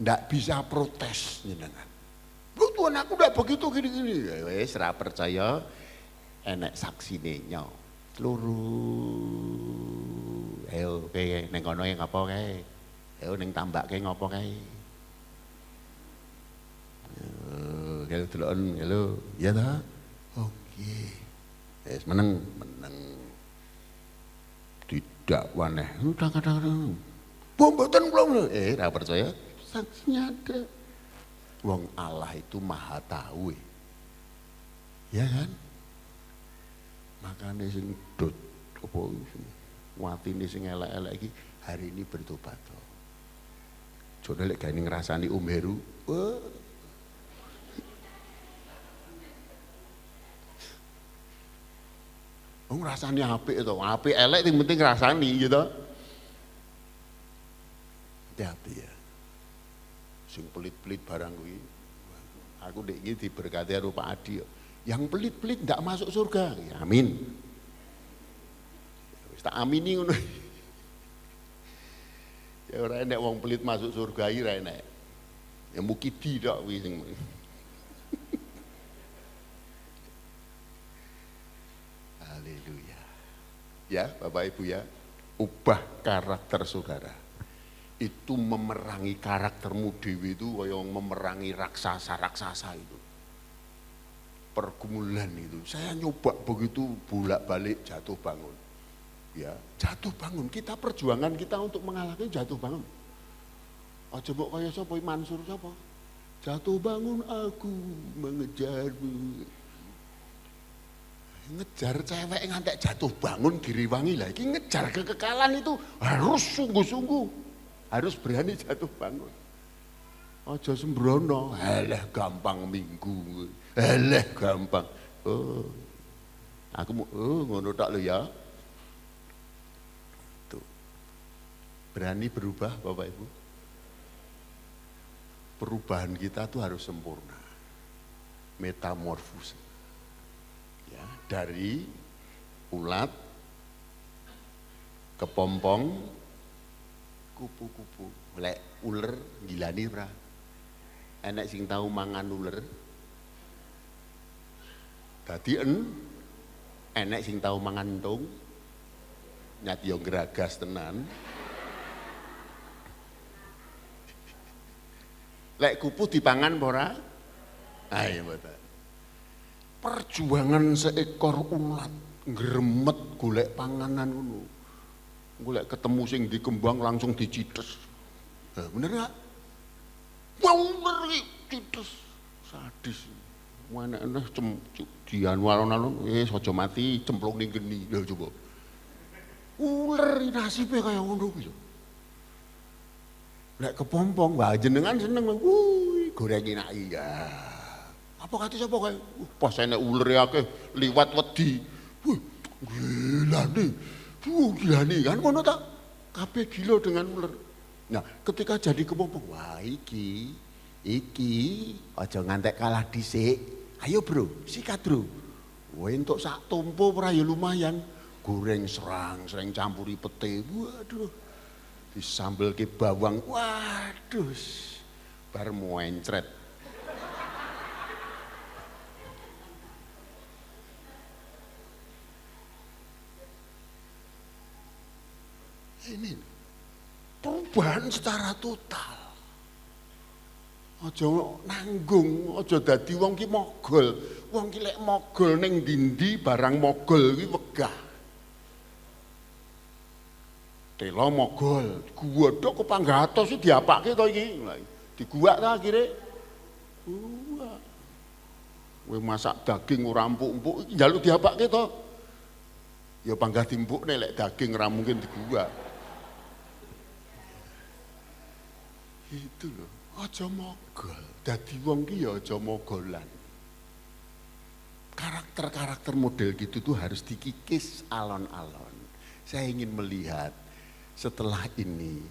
[SPEAKER 3] Ndak bisa protes jenengan. Lu Tuhan aku udah begitu gini-gini. Wes ra percaya enek saksine nyo. Luru. Ayo kae ning kono ngapa kae? Ayo ning tambake ngapa kae? Kalau deloken lho, ya ta? Oh nggih. Wis meneng. Tidak waneh. Kadang-kadang. Mboten kula. Ra percaya. Saksinya ada. Wong Allah itu Maha Tahu. Ya kan? Makanya sing dot apa watine sing elek-elek iki hari ini bertobat. Jone lek gane ngrasani Heru, wong ngrasani apik to, apik elek sing penting ngrasani gitu. Hati-hati ya. Sing pelit-pelit barang kuwi. Aku ndek iki diberkati karo Pak Adi. Yang pelit-pelit ndak masuk surga. Ya, amin. Wis tak amini ngono. Ya ora enek wong pelit masuk surga iki ora enek. Ya mukidi tok kuwi sing. Haleluya. Ya, Bapak Ibu ya, ubah karakter saudara. Itu memerangi karaktermu dewi itu kaya memerangi raksasa-raksasa itu. Pergumulan itu, saya nyoba begitu bolak-balik jatuh bangun. Ya, jatuh bangun, kita perjuangan kita untuk mengalahkan jatuh bangun. Aja mbok kaya sapa Mansur sapa? Jatuh bangun aku mengejarmu. Ngejar cewek ngantek jatuh bangun diriwangi lah. Iki ngejar kekekalan itu harus sungguh-sungguh. Harus berani jatuh bangun. Aja sembrono, alah gampang minggu. Alah gampang. Oh. Aku mau ngono tak lho ya. Tuh. Berani berubah Bapak Ibu. Perubahan kita tuh harus sempurna. Metamorfosis. Ya, dari ulat kepompong kupu-kupu. Lek uler gilani ora. Enek sing tahu mangan uler. Dadi enek sing tahu mangan entung. Nyat yo gragas tenan. Lek kupu dipangan apa ora? Ayo mboten. Perjuangan seekor ulat ngremet golek panganan ngono. Golek ketemu sing dikembang langsung dicites. Bener gak? Wah bener cites. Sadis. Mana-mana dian walon-alon aja mati cemplung ning geni. Lho coba. Uler nasibe kaya ngono kuwi lho. Lek kepompong wah jenengan seneng. Wuh, goreng enak ya. Apa kate sapa kae? Pas enek ulere akeh liwat wedi. Wuh, Gila nih, gila nih kan ngono tak? Kabeh gila dengan ular. Nah, ketika jadi kepompong, wah iki aja ngantek kalah dhisik. Ayo bro, sikat bro. Wah entuk sak tompo ora ya lumayan. Goreng serang, sering campuri pete. Waduh. Disambelke bawang. Waduh. Bar muencret. Ini perubahan secara total. Aja nanggung, aja dadi wong ki mogol. Wong ki lek mogol ning ndi barang mogol ki wegah. Tela mogol, guwedhok kok panggatos iki diapake to iki. Diguwak ta akhire. Kowe masak daging ora empuk-empuk iki njaluk diapake to. Ya panggah timpukne lek daging ora mungkin diguwak. Itu loh, aja mogol. Dadi wong ki ya aja mogolan. Karakter-karakter model gitu tuh harus dikikis alon-alon. Saya ingin melihat setelah ini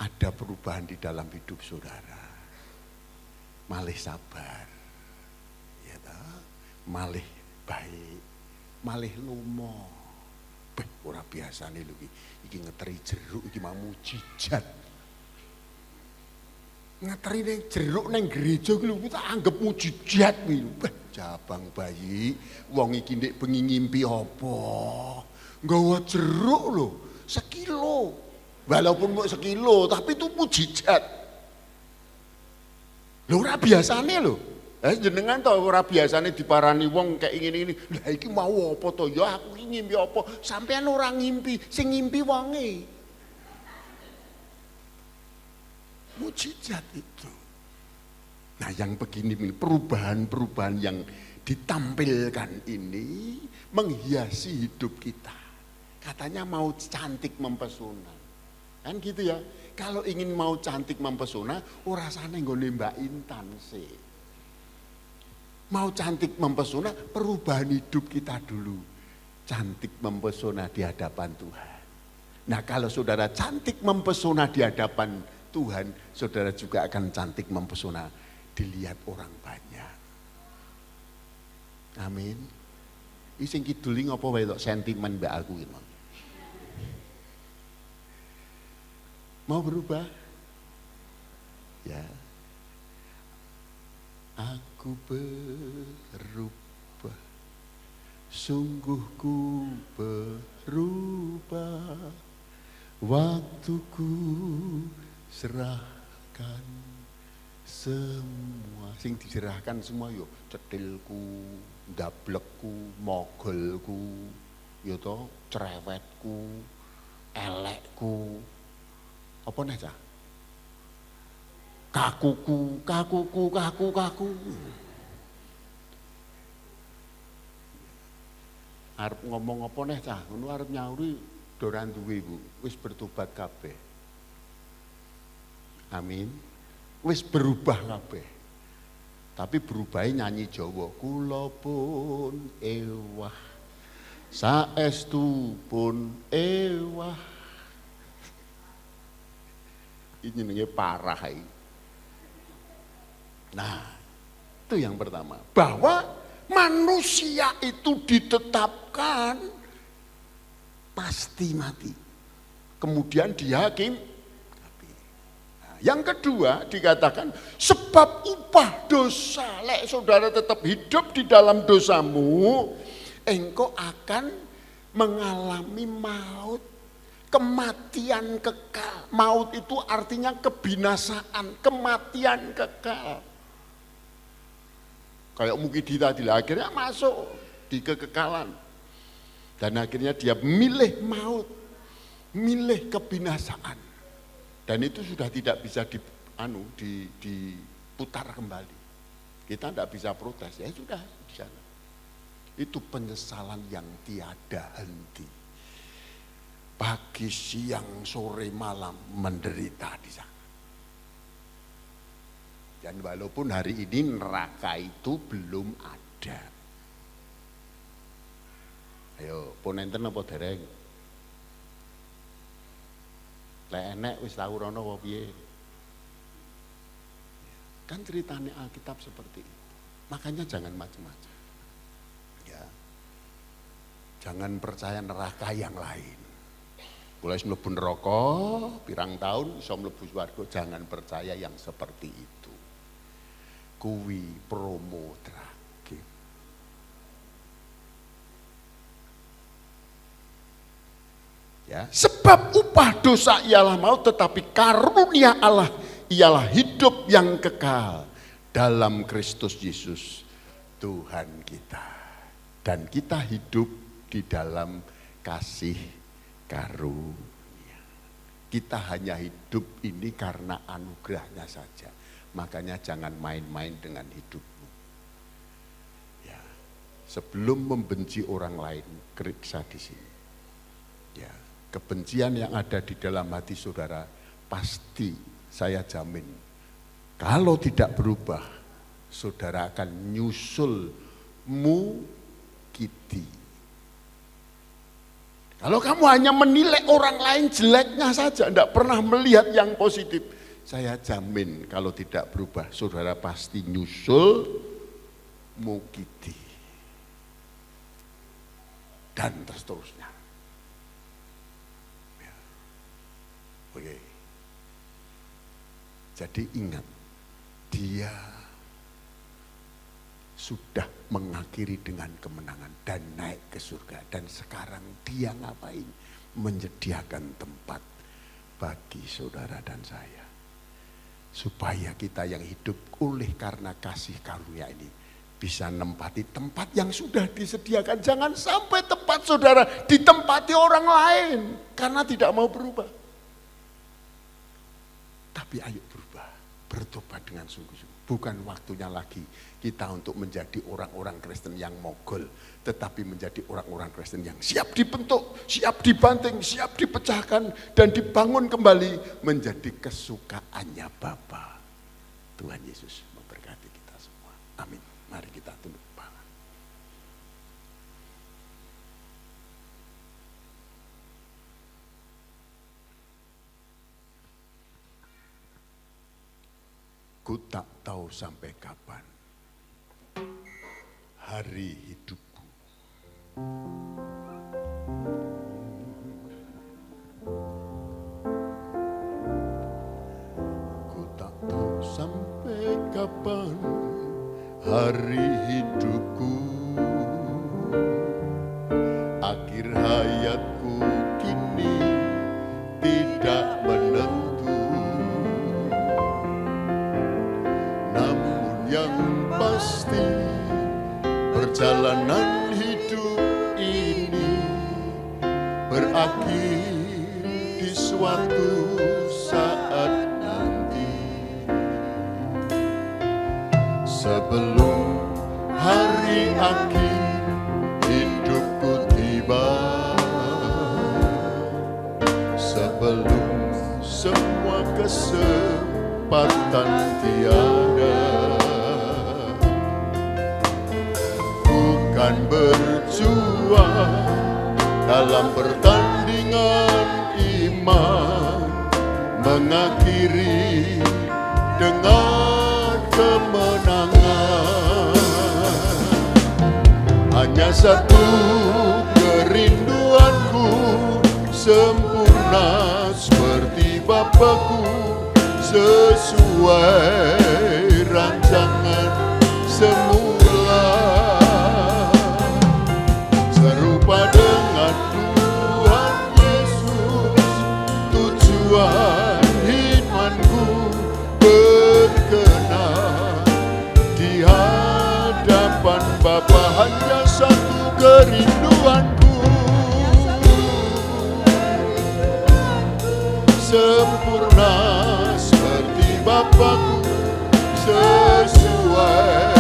[SPEAKER 3] ada perubahan di dalam hidup saudara. Malih sabar, ya toh? Malih baik, malih lumo. Beh, ora biasa nih lho iki ngeteri jeruk iki mau mujizat. Ngeteri ning jeruk ning gereja ki lho tak anggap mujizat kuwi. Beh, jabang bayi, wong iki ndek bengi ngimpi apa? Nggawa jeruk lho, sekilo. Walaupun mau sekilo, tapi itu mujizat. Lho ora biasane lho. Jenengan to ora biasane diparani wong kayak ngene-ngene. Lah iki mau apa to? Ya aku iki ngimpi apa? Sampean ora ngimpi, sing ngimpi wonge. Mujizat itu. Nah yang begini perubahan-perubahan yang ditampilkan ini menghiasi hidup kita. Katanya mau cantik mempesona. Kan gitu ya. Kalau ingin mau cantik mempesona, ora rasane nggone Mbak Intan sih. Mau cantik mempesona, perubahan hidup kita dulu. Cantik mempesona di hadapan Tuhan. Nah kalau saudara cantik mempesona di hadapan Tuhan, saudara juga akan cantik mempesona dilihat orang banyak. Amin. Iki sing kiduli ngopo wae tok sentimen mbak aku iki. Mau berubah? Ya. Aku berubah. Sungguh ku berubah. Waktuku serahkan semua. Sing diserahkan semua yo cetilku, ndablekku, mogolku, yo to cerewetku, elekku. Apa nih cah? Kakuku. Arep ngomong apa nih cah? Ngono arep nyauri doran duwe ibu. Wis bertobat kabeh. Amin. Wis berubah kabeh. Tapi berubahnya nyanyi Jawa. Kula pun ewah. Saestu pun ewah. Ini jenenge parah ini. Nah, itu yang pertama. Bahwa manusia itu ditetapkan pasti mati. Kemudian dihakim. Nah, yang kedua dikatakan sebab upah dosa. Lek saudara tetap hidup di dalam dosamu, engkau akan mengalami maut. Kematian kekal. Maut itu artinya kebinasaan, kematian kekal. Kayak mungkin tadi akhirnya masuk di kekekalan. Dan akhirnya dia milih maut, milih kebinasaan. Dan itu sudah tidak bisa diputar kembali. Kita tidak bisa protes, ya sudah di sana. Itu penyesalan yang tiada henti. Pagi, siang, sore, malam menderita di sana. Dan walaupun hari ini neraka itu belum ada. Ayo, pun enten apa dereng? Lek enek wis tau rono apa piye? Kan ceritanya Alkitab seperti itu. Makanya jangan macam-macam. Ya. Jangan percaya neraka yang lain. Mulai mlebu neraka, pirang tahun iso mlebu swarga, jangan percaya yang seperti itu. Kuwi promo terakhir. Ya, sebab upah dosa ialah maut, tetapi karunia Allah ialah hidup yang kekal dalam Kristus Yesus Tuhan kita. Dan kita hidup di dalam kasih karunia. Kita hanya hidup ini karena anugerahnya saja. Makanya jangan main-main dengan hidupmu. Ya, sebelum membenci orang lain, periksa di sini. Ya, kebencian yang ada di dalam hati saudara pasti saya jamin, kalau tidak berubah, saudara akan nyusul mukiti. Kalau kamu hanya menilai orang lain jeleknya saja, tidak pernah melihat yang positif, saya jamin kalau tidak berubah, saudara pasti nyusul mukiti. Dan seterusnya. Ya. Oke. Jadi ingat, dia sudah mengakhiri dengan kemenangan dan naik ke surga. Dan sekarang dia ngapain? Menyediakan tempat bagi saudara dan saya. Supaya kita yang hidup oleh karena kasih karunia ini bisa nempati tempat yang sudah disediakan. Jangan sampai tempat saudara ditempati orang lain karena tidak mau berubah. Tapi ayo berubah, bertobat dengan sungguh-sungguh. Bukan waktunya lagi kita untuk menjadi orang-orang Kristen yang mogol, tetapi menjadi orang-orang Kristen yang siap dibentuk, siap dibanting, siap dipecahkan, dan dibangun kembali menjadi kesukaannya Bapa. Tuhan Yesus memberkati kita semua. Amin. Mari kita tunduk kepala. Ku tak tahu sampai kapan hari hidupku. Ku tak tahu sampai kapan hari hidupku. Akhir hayatku kini tidak menentu. Namun yang pasti perjalanan hidup ini berakhir di suatu saat nanti. Sebelum hari akhir hidupku tiba, sebelum semua kesempatan tiada, bukan berjuang dalam pertandingan iman, mengakhiri dengan kemenangan. Hanya satu kerinduanku, sempurna seperti Bapakku, sesuai rancangan semula, serupa dengan Tuhan Yesus, tujuan imanku berkenan di hadapan Bapa. Hanya satu kerinduanku, sempurna seperti Bapakku, sesuai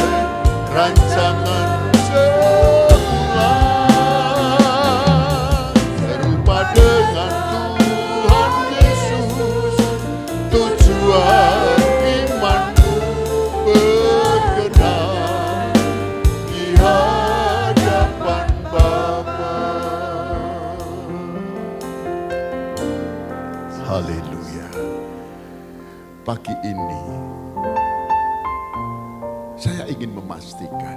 [SPEAKER 3] rancangan semula, serupa dengan Tuhan Yesus, tujuan imanku berkenan di hadapan Bapa. pagi ini, saya ingin memastikan,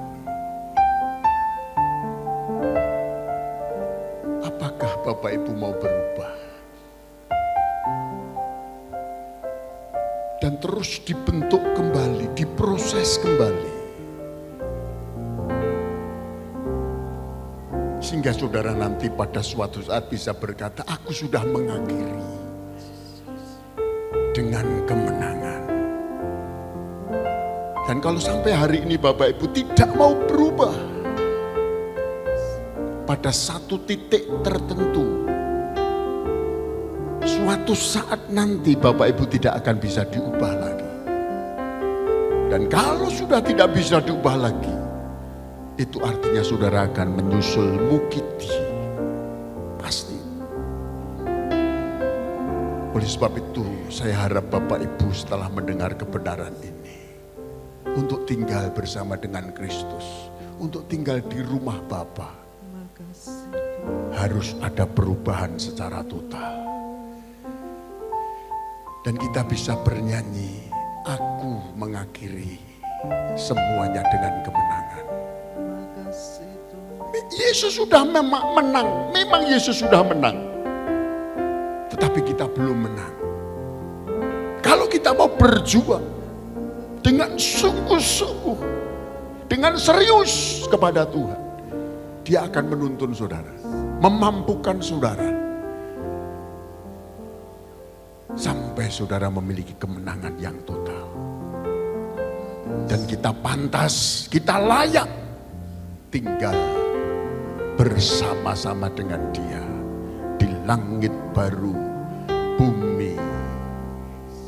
[SPEAKER 3] apakah Bapak Ibu mau berubah dan terus dibentuk kembali, diproses kembali, sehingga saudara nanti pada suatu saat bisa berkata, aku sudah mengakhiri dengan kemenangan. Dan kalau sampai hari ini Bapak Ibu tidak mau berubah, pada satu titik tertentu, suatu saat nanti Bapak Ibu tidak akan bisa diubah lagi. Dan kalau sudah tidak bisa diubah lagi, itu artinya saudara akan menyusul mukiti. Pasti. Oleh sebab itu saya harap Bapak Ibu setelah mendengar kebenaran ini, untuk tinggal bersama dengan Kristus, untuk tinggal di rumah Bapa, harus ada perubahan secara total. Dan kita bisa bernyanyi, aku mengakhiri semuanya dengan kemenangan. Yesus sudah menang, memang Yesus sudah menang. Tetapi kita belum menang. Kalau kita mau berjuang dengan sungguh-sungguh, dengan serius kepada Tuhan, Dia akan menuntun saudara, memampukan saudara, sampai saudara memiliki kemenangan yang total. Dan kita pantas, kita layak tinggal bersama-sama dengan Dia di langit baru, bumi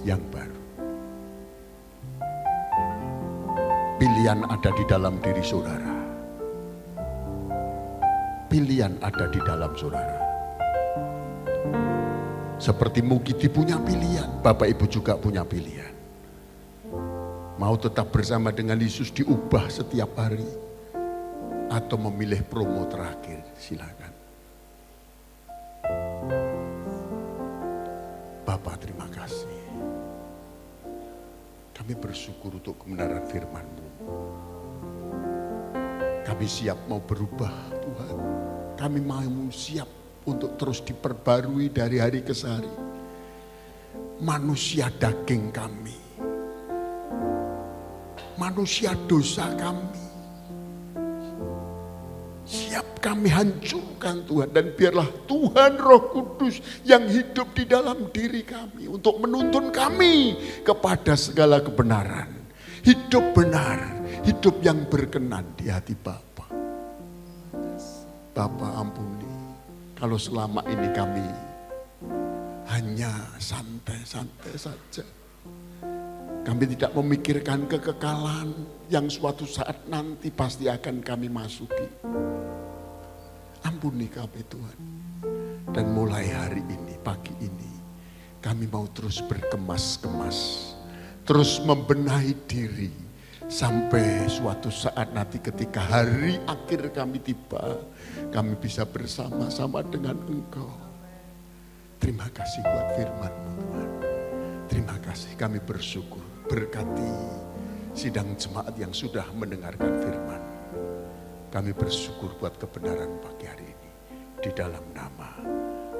[SPEAKER 3] yang baru. Pilihan ada di dalam diri saudara. Pilihan ada di dalam saudara. Seperti Mukidi punya pilihan, Bapak Ibu juga punya pilihan. Mau tetap bersama dengan Yesus diubah setiap hari, atau memilih promo terakhir, silakan. Bapak terima kasih. Kami bersyukur untuk kebenaran firman-Mu. Kami siap mau berubah Tuhan. Kami mau siap untuk terus diperbarui dari hari ke hari. Manusia daging kami, manusia dosa kami, siap kami hancurkan Tuhan. Dan biarlah Tuhan Roh Kudus yang hidup di dalam diri kami untuk menuntun kami kepada segala kebenaran. Hidup benar, hidup yang berkenan di hati Bapa. Bapa ampuni kalau selama ini kami hanya santai-santai saja. Kami tidak memikirkan kekekalan yang suatu saat nanti pasti akan kami masuki. Ampuni kami Tuhan. Dan mulai hari ini, pagi ini, kami mau terus berkemas-kemas, terus membenahi diri, sampai suatu saat nanti ketika hari akhir kami tiba, kami bisa bersama-sama dengan Engkau. Terima kasih buat firman-Mu Tuhan. Terima kasih, kami bersyukur. Berkati sidang jemaat yang sudah mendengarkan firman. Kami bersyukur buat kebenaran pagi hari ini. Di dalam nama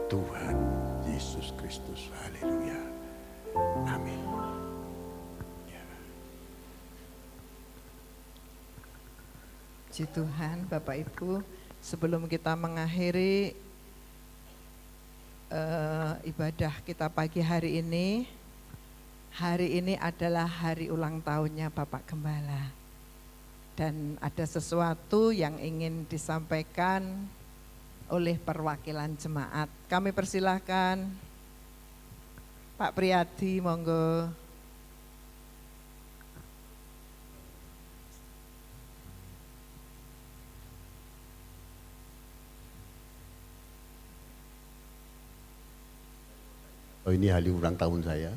[SPEAKER 3] Tuhan Yesus Kristus. Haleluya. Amin.
[SPEAKER 1] Puji Tuhan, Bapak Ibu, sebelum kita mengakhiri ibadah kita pagi hari ini adalah hari ulang tahunnya Bapak Gembala. Dan ada sesuatu yang ingin disampaikan oleh perwakilan jemaat. Kami persilahkan Pak Priyadi, monggo.
[SPEAKER 3] Oh, ini hari ulang tahun saya.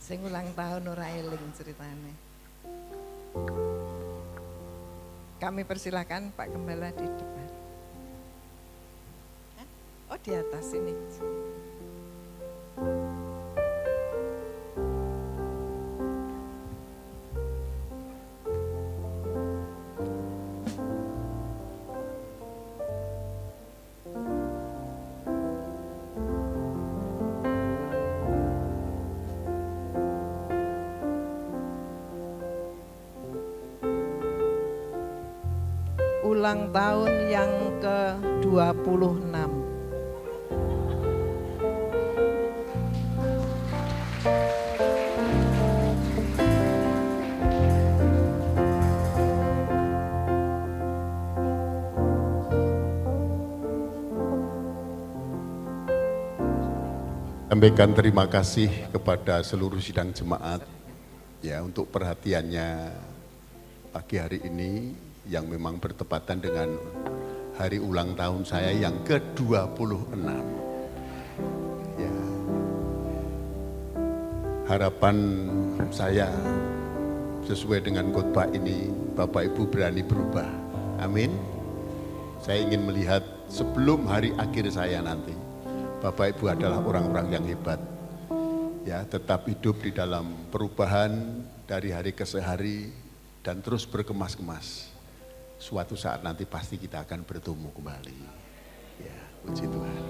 [SPEAKER 1] Sing ulang tahun ora eling ceritane. Kami persilahkan Pak Gembala di depan. Oh, di atas ini. ulang tahun yang ke-26.
[SPEAKER 3] Sampaikan terima kasih kepada seluruh sidang jemaat ya untuk perhatiannya pagi hari ini yang memang bertepatan dengan hari ulang tahun saya yang ke-26. Ya. Harapan saya sesuai dengan khotbah ini, Bapak Ibu berani berubah. Amin. Saya ingin melihat sebelum hari akhir saya nanti, Bapak Ibu adalah orang-orang yang hebat, ya tetap hidup di dalam perubahan dari hari ke hari dan terus berkemas-kemas. Suatu saat nanti pasti kita akan bertemu kembali. Ya, puji Tuhan.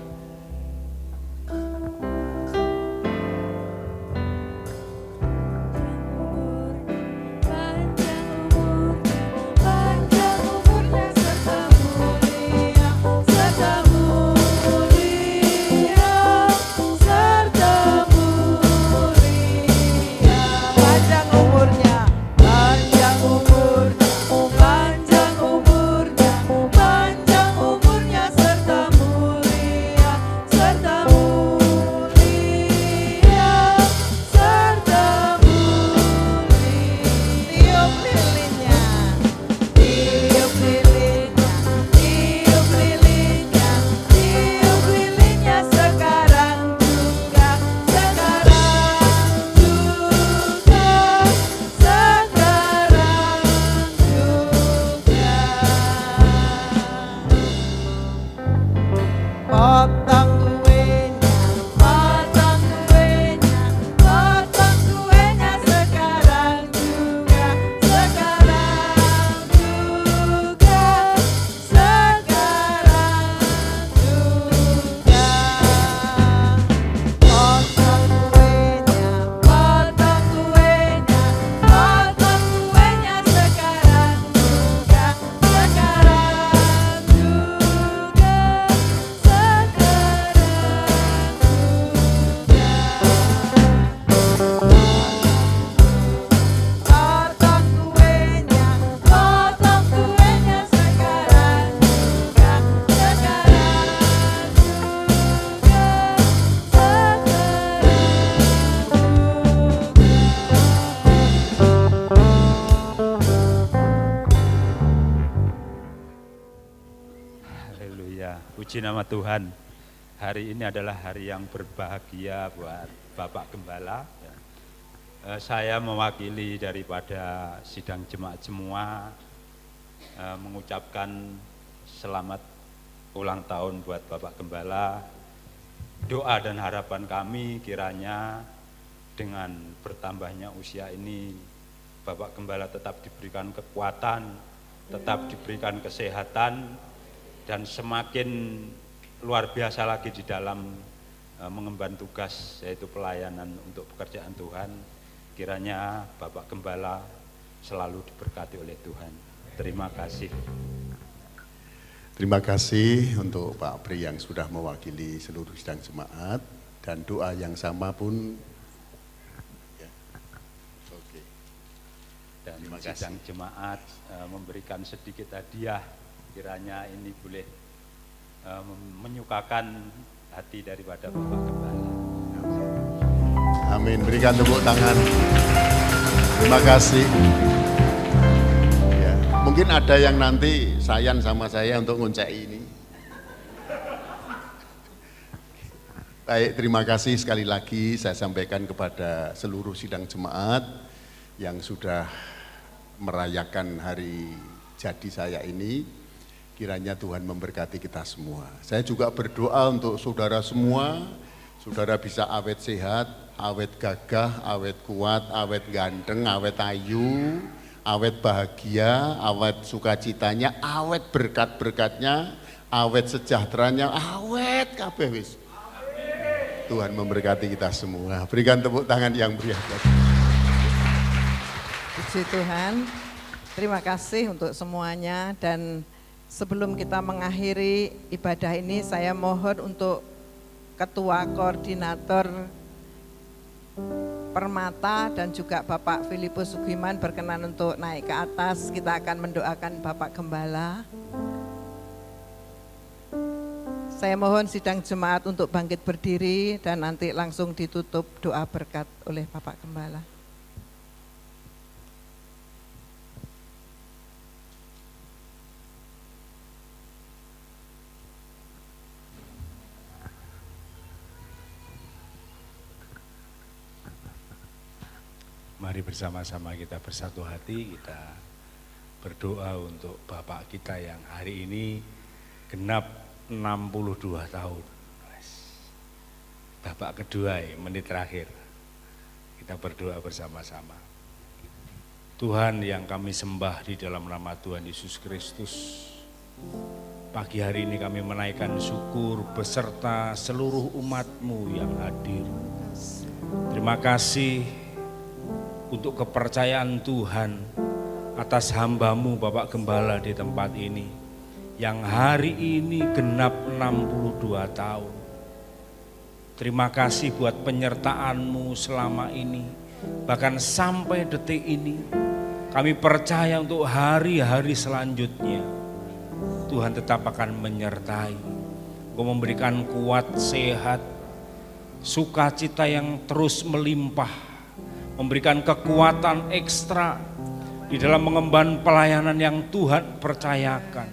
[SPEAKER 4] Puji nama Tuhan, hari ini adalah hari yang berbahagia buat Bapak Gembala. Saya mewakili daripada sidang jemaat semua mengucapkan selamat ulang tahun buat Bapak Gembala. Doa dan harapan kami kiranya dengan bertambahnya usia ini Bapak Gembala tetap diberikan kekuatan, tetap diberikan kesehatan, dan semakin luar biasa lagi di dalam mengemban tugas yaitu pelayanan untuk pekerjaan Tuhan. Kiranya Bapak Gembala selalu diberkati oleh Tuhan. Terima kasih.
[SPEAKER 3] Terima kasih untuk Pak Pri yang sudah mewakili seluruh sidang jemaat dan doa yang sama pun ya. Oke.
[SPEAKER 4] Dan sidang jemaat memberikan sedikit hadiah. Kiranya ini boleh menyukakan hati daripada Bapak Gembala.
[SPEAKER 3] Amin. Berikan tepuk tangan. Terima kasih. Ya, mungkin ada yang nanti sayang sama saya untuk nguncai ini. Baik, terima kasih sekali lagi saya sampaikan kepada seluruh sidang jemaat yang sudah merayakan hari jadi saya ini. Kiranya Tuhan memberkati kita semua. Saya juga berdoa untuk saudara semua, saudara bisa awet sehat, awet gagah, awet kuat, awet ganteng, awet ayu, awet bahagia, awet sukacitanya, awet berkat-berkatnya, awet sejahteranya, awet kabeh wis. Tuhan memberkati kita semua. Berikan tepuk tangan yang meriah.
[SPEAKER 1] Puji Tuhan. Terima kasih untuk semuanya dan Sebelum kita mengakhiri ibadah ini, saya mohon untuk Ketua Koordinator Permata dan juga Bapak Filipus Sugiman berkenan untuk naik ke atas. Kita akan mendoakan Bapak Gembala. Saya mohon sidang jemaat untuk bangkit berdiri dan nanti langsung ditutup doa berkat oleh Bapak Gembala.
[SPEAKER 5] Mari bersama-sama kita bersatu hati, kita berdoa untuk Bapak kita yang hari ini genap 62 tahun. Bapak kedua, menit terakhir. Kita berdoa bersama-sama. Tuhan yang kami sembah di dalam nama Tuhan Yesus Kristus, pagi hari ini kami menaikkan syukur beserta seluruh umat-Mu yang hadir. Terima kasih untuk kepercayaan Tuhan atas hamba-Mu Bapak Gembala di tempat ini yang hari ini genap 62 tahun. Terima kasih buat penyertaan-Mu selama ini, bahkan sampai detik ini. Kami percaya untuk hari-hari selanjutnya Tuhan tetap akan menyertai, Engkau memberikan kuat, sehat, sukacita yang terus melimpah, memberikan kekuatan ekstra di dalam mengemban pelayanan yang Tuhan percayakan,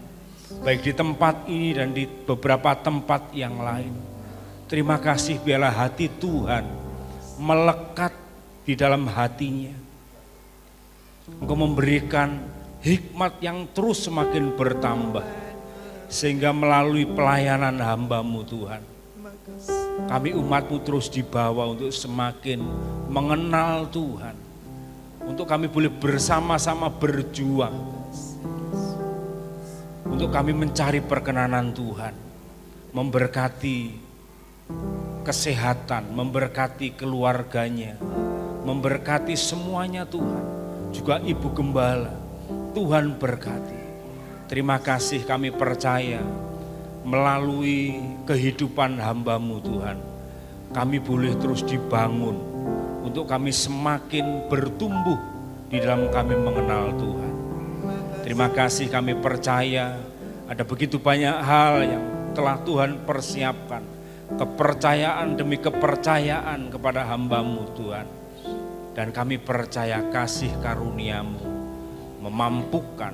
[SPEAKER 5] baik di tempat ini dan di beberapa tempat yang lain. Terima kasih, biarlah hati Tuhan melekat di dalam hatinya. Engkau memberikan hikmat yang terus semakin bertambah, sehingga melalui pelayanan hamba-Mu Tuhan, kami umat-Mu terus dibawa untuk semakin mengenal Tuhan, untuk kami boleh bersama-sama berjuang, untuk kami mencari perkenanan Tuhan, memberkati kesehatan, memberkati keluarganya, memberkati semuanya Tuhan, juga Ibu Gembala, Tuhan berkati. Terima kasih, kami percaya melalui kehidupan hamba-Mu Tuhan, kami boleh terus dibangun untuk kami semakin bertumbuh di dalam kami mengenal Tuhan. Terima kasih, kami percaya ada begitu banyak hal yang telah Tuhan persiapkan, kepercayaan demi kepercayaan kepada hamba-Mu Tuhan. Dan kami percaya kasih karunia-Mu memampukan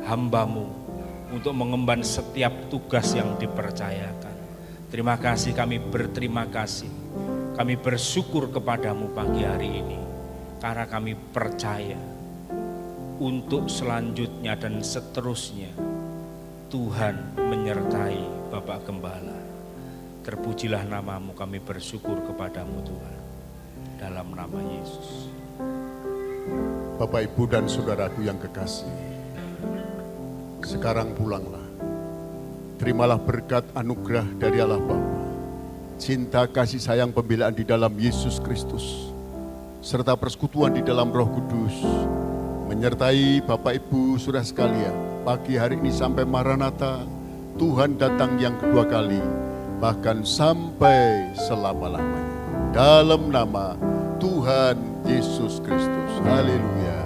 [SPEAKER 5] hamba-Mu untuk mengemban setiap tugas yang dipercayakan. Terima kasih, kami berterima kasih. Kami bersyukur kepadamu pagi hari ini, karena kami percaya untuk selanjutnya dan seterusnya Tuhan menyertai Bapak Gembala. Terpujilah namamu, kami bersyukur kepadamu Tuhan. Dalam nama Yesus.
[SPEAKER 3] Bapak, Ibu, dan saudaraku yang kekasih, sekarang pulanglah. Terimalah berkat anugerah dari Allah Bapa, cinta kasih sayang pembelaan di dalam Yesus Kristus, serta persekutuan di dalam Roh Kudus, menyertai Bapak Ibu saudara sekalian, pagi hari ini sampai Maranatha, Tuhan datang yang kedua kali, bahkan sampai selama-lamanya. Dalam nama Tuhan Yesus Kristus. Haleluya.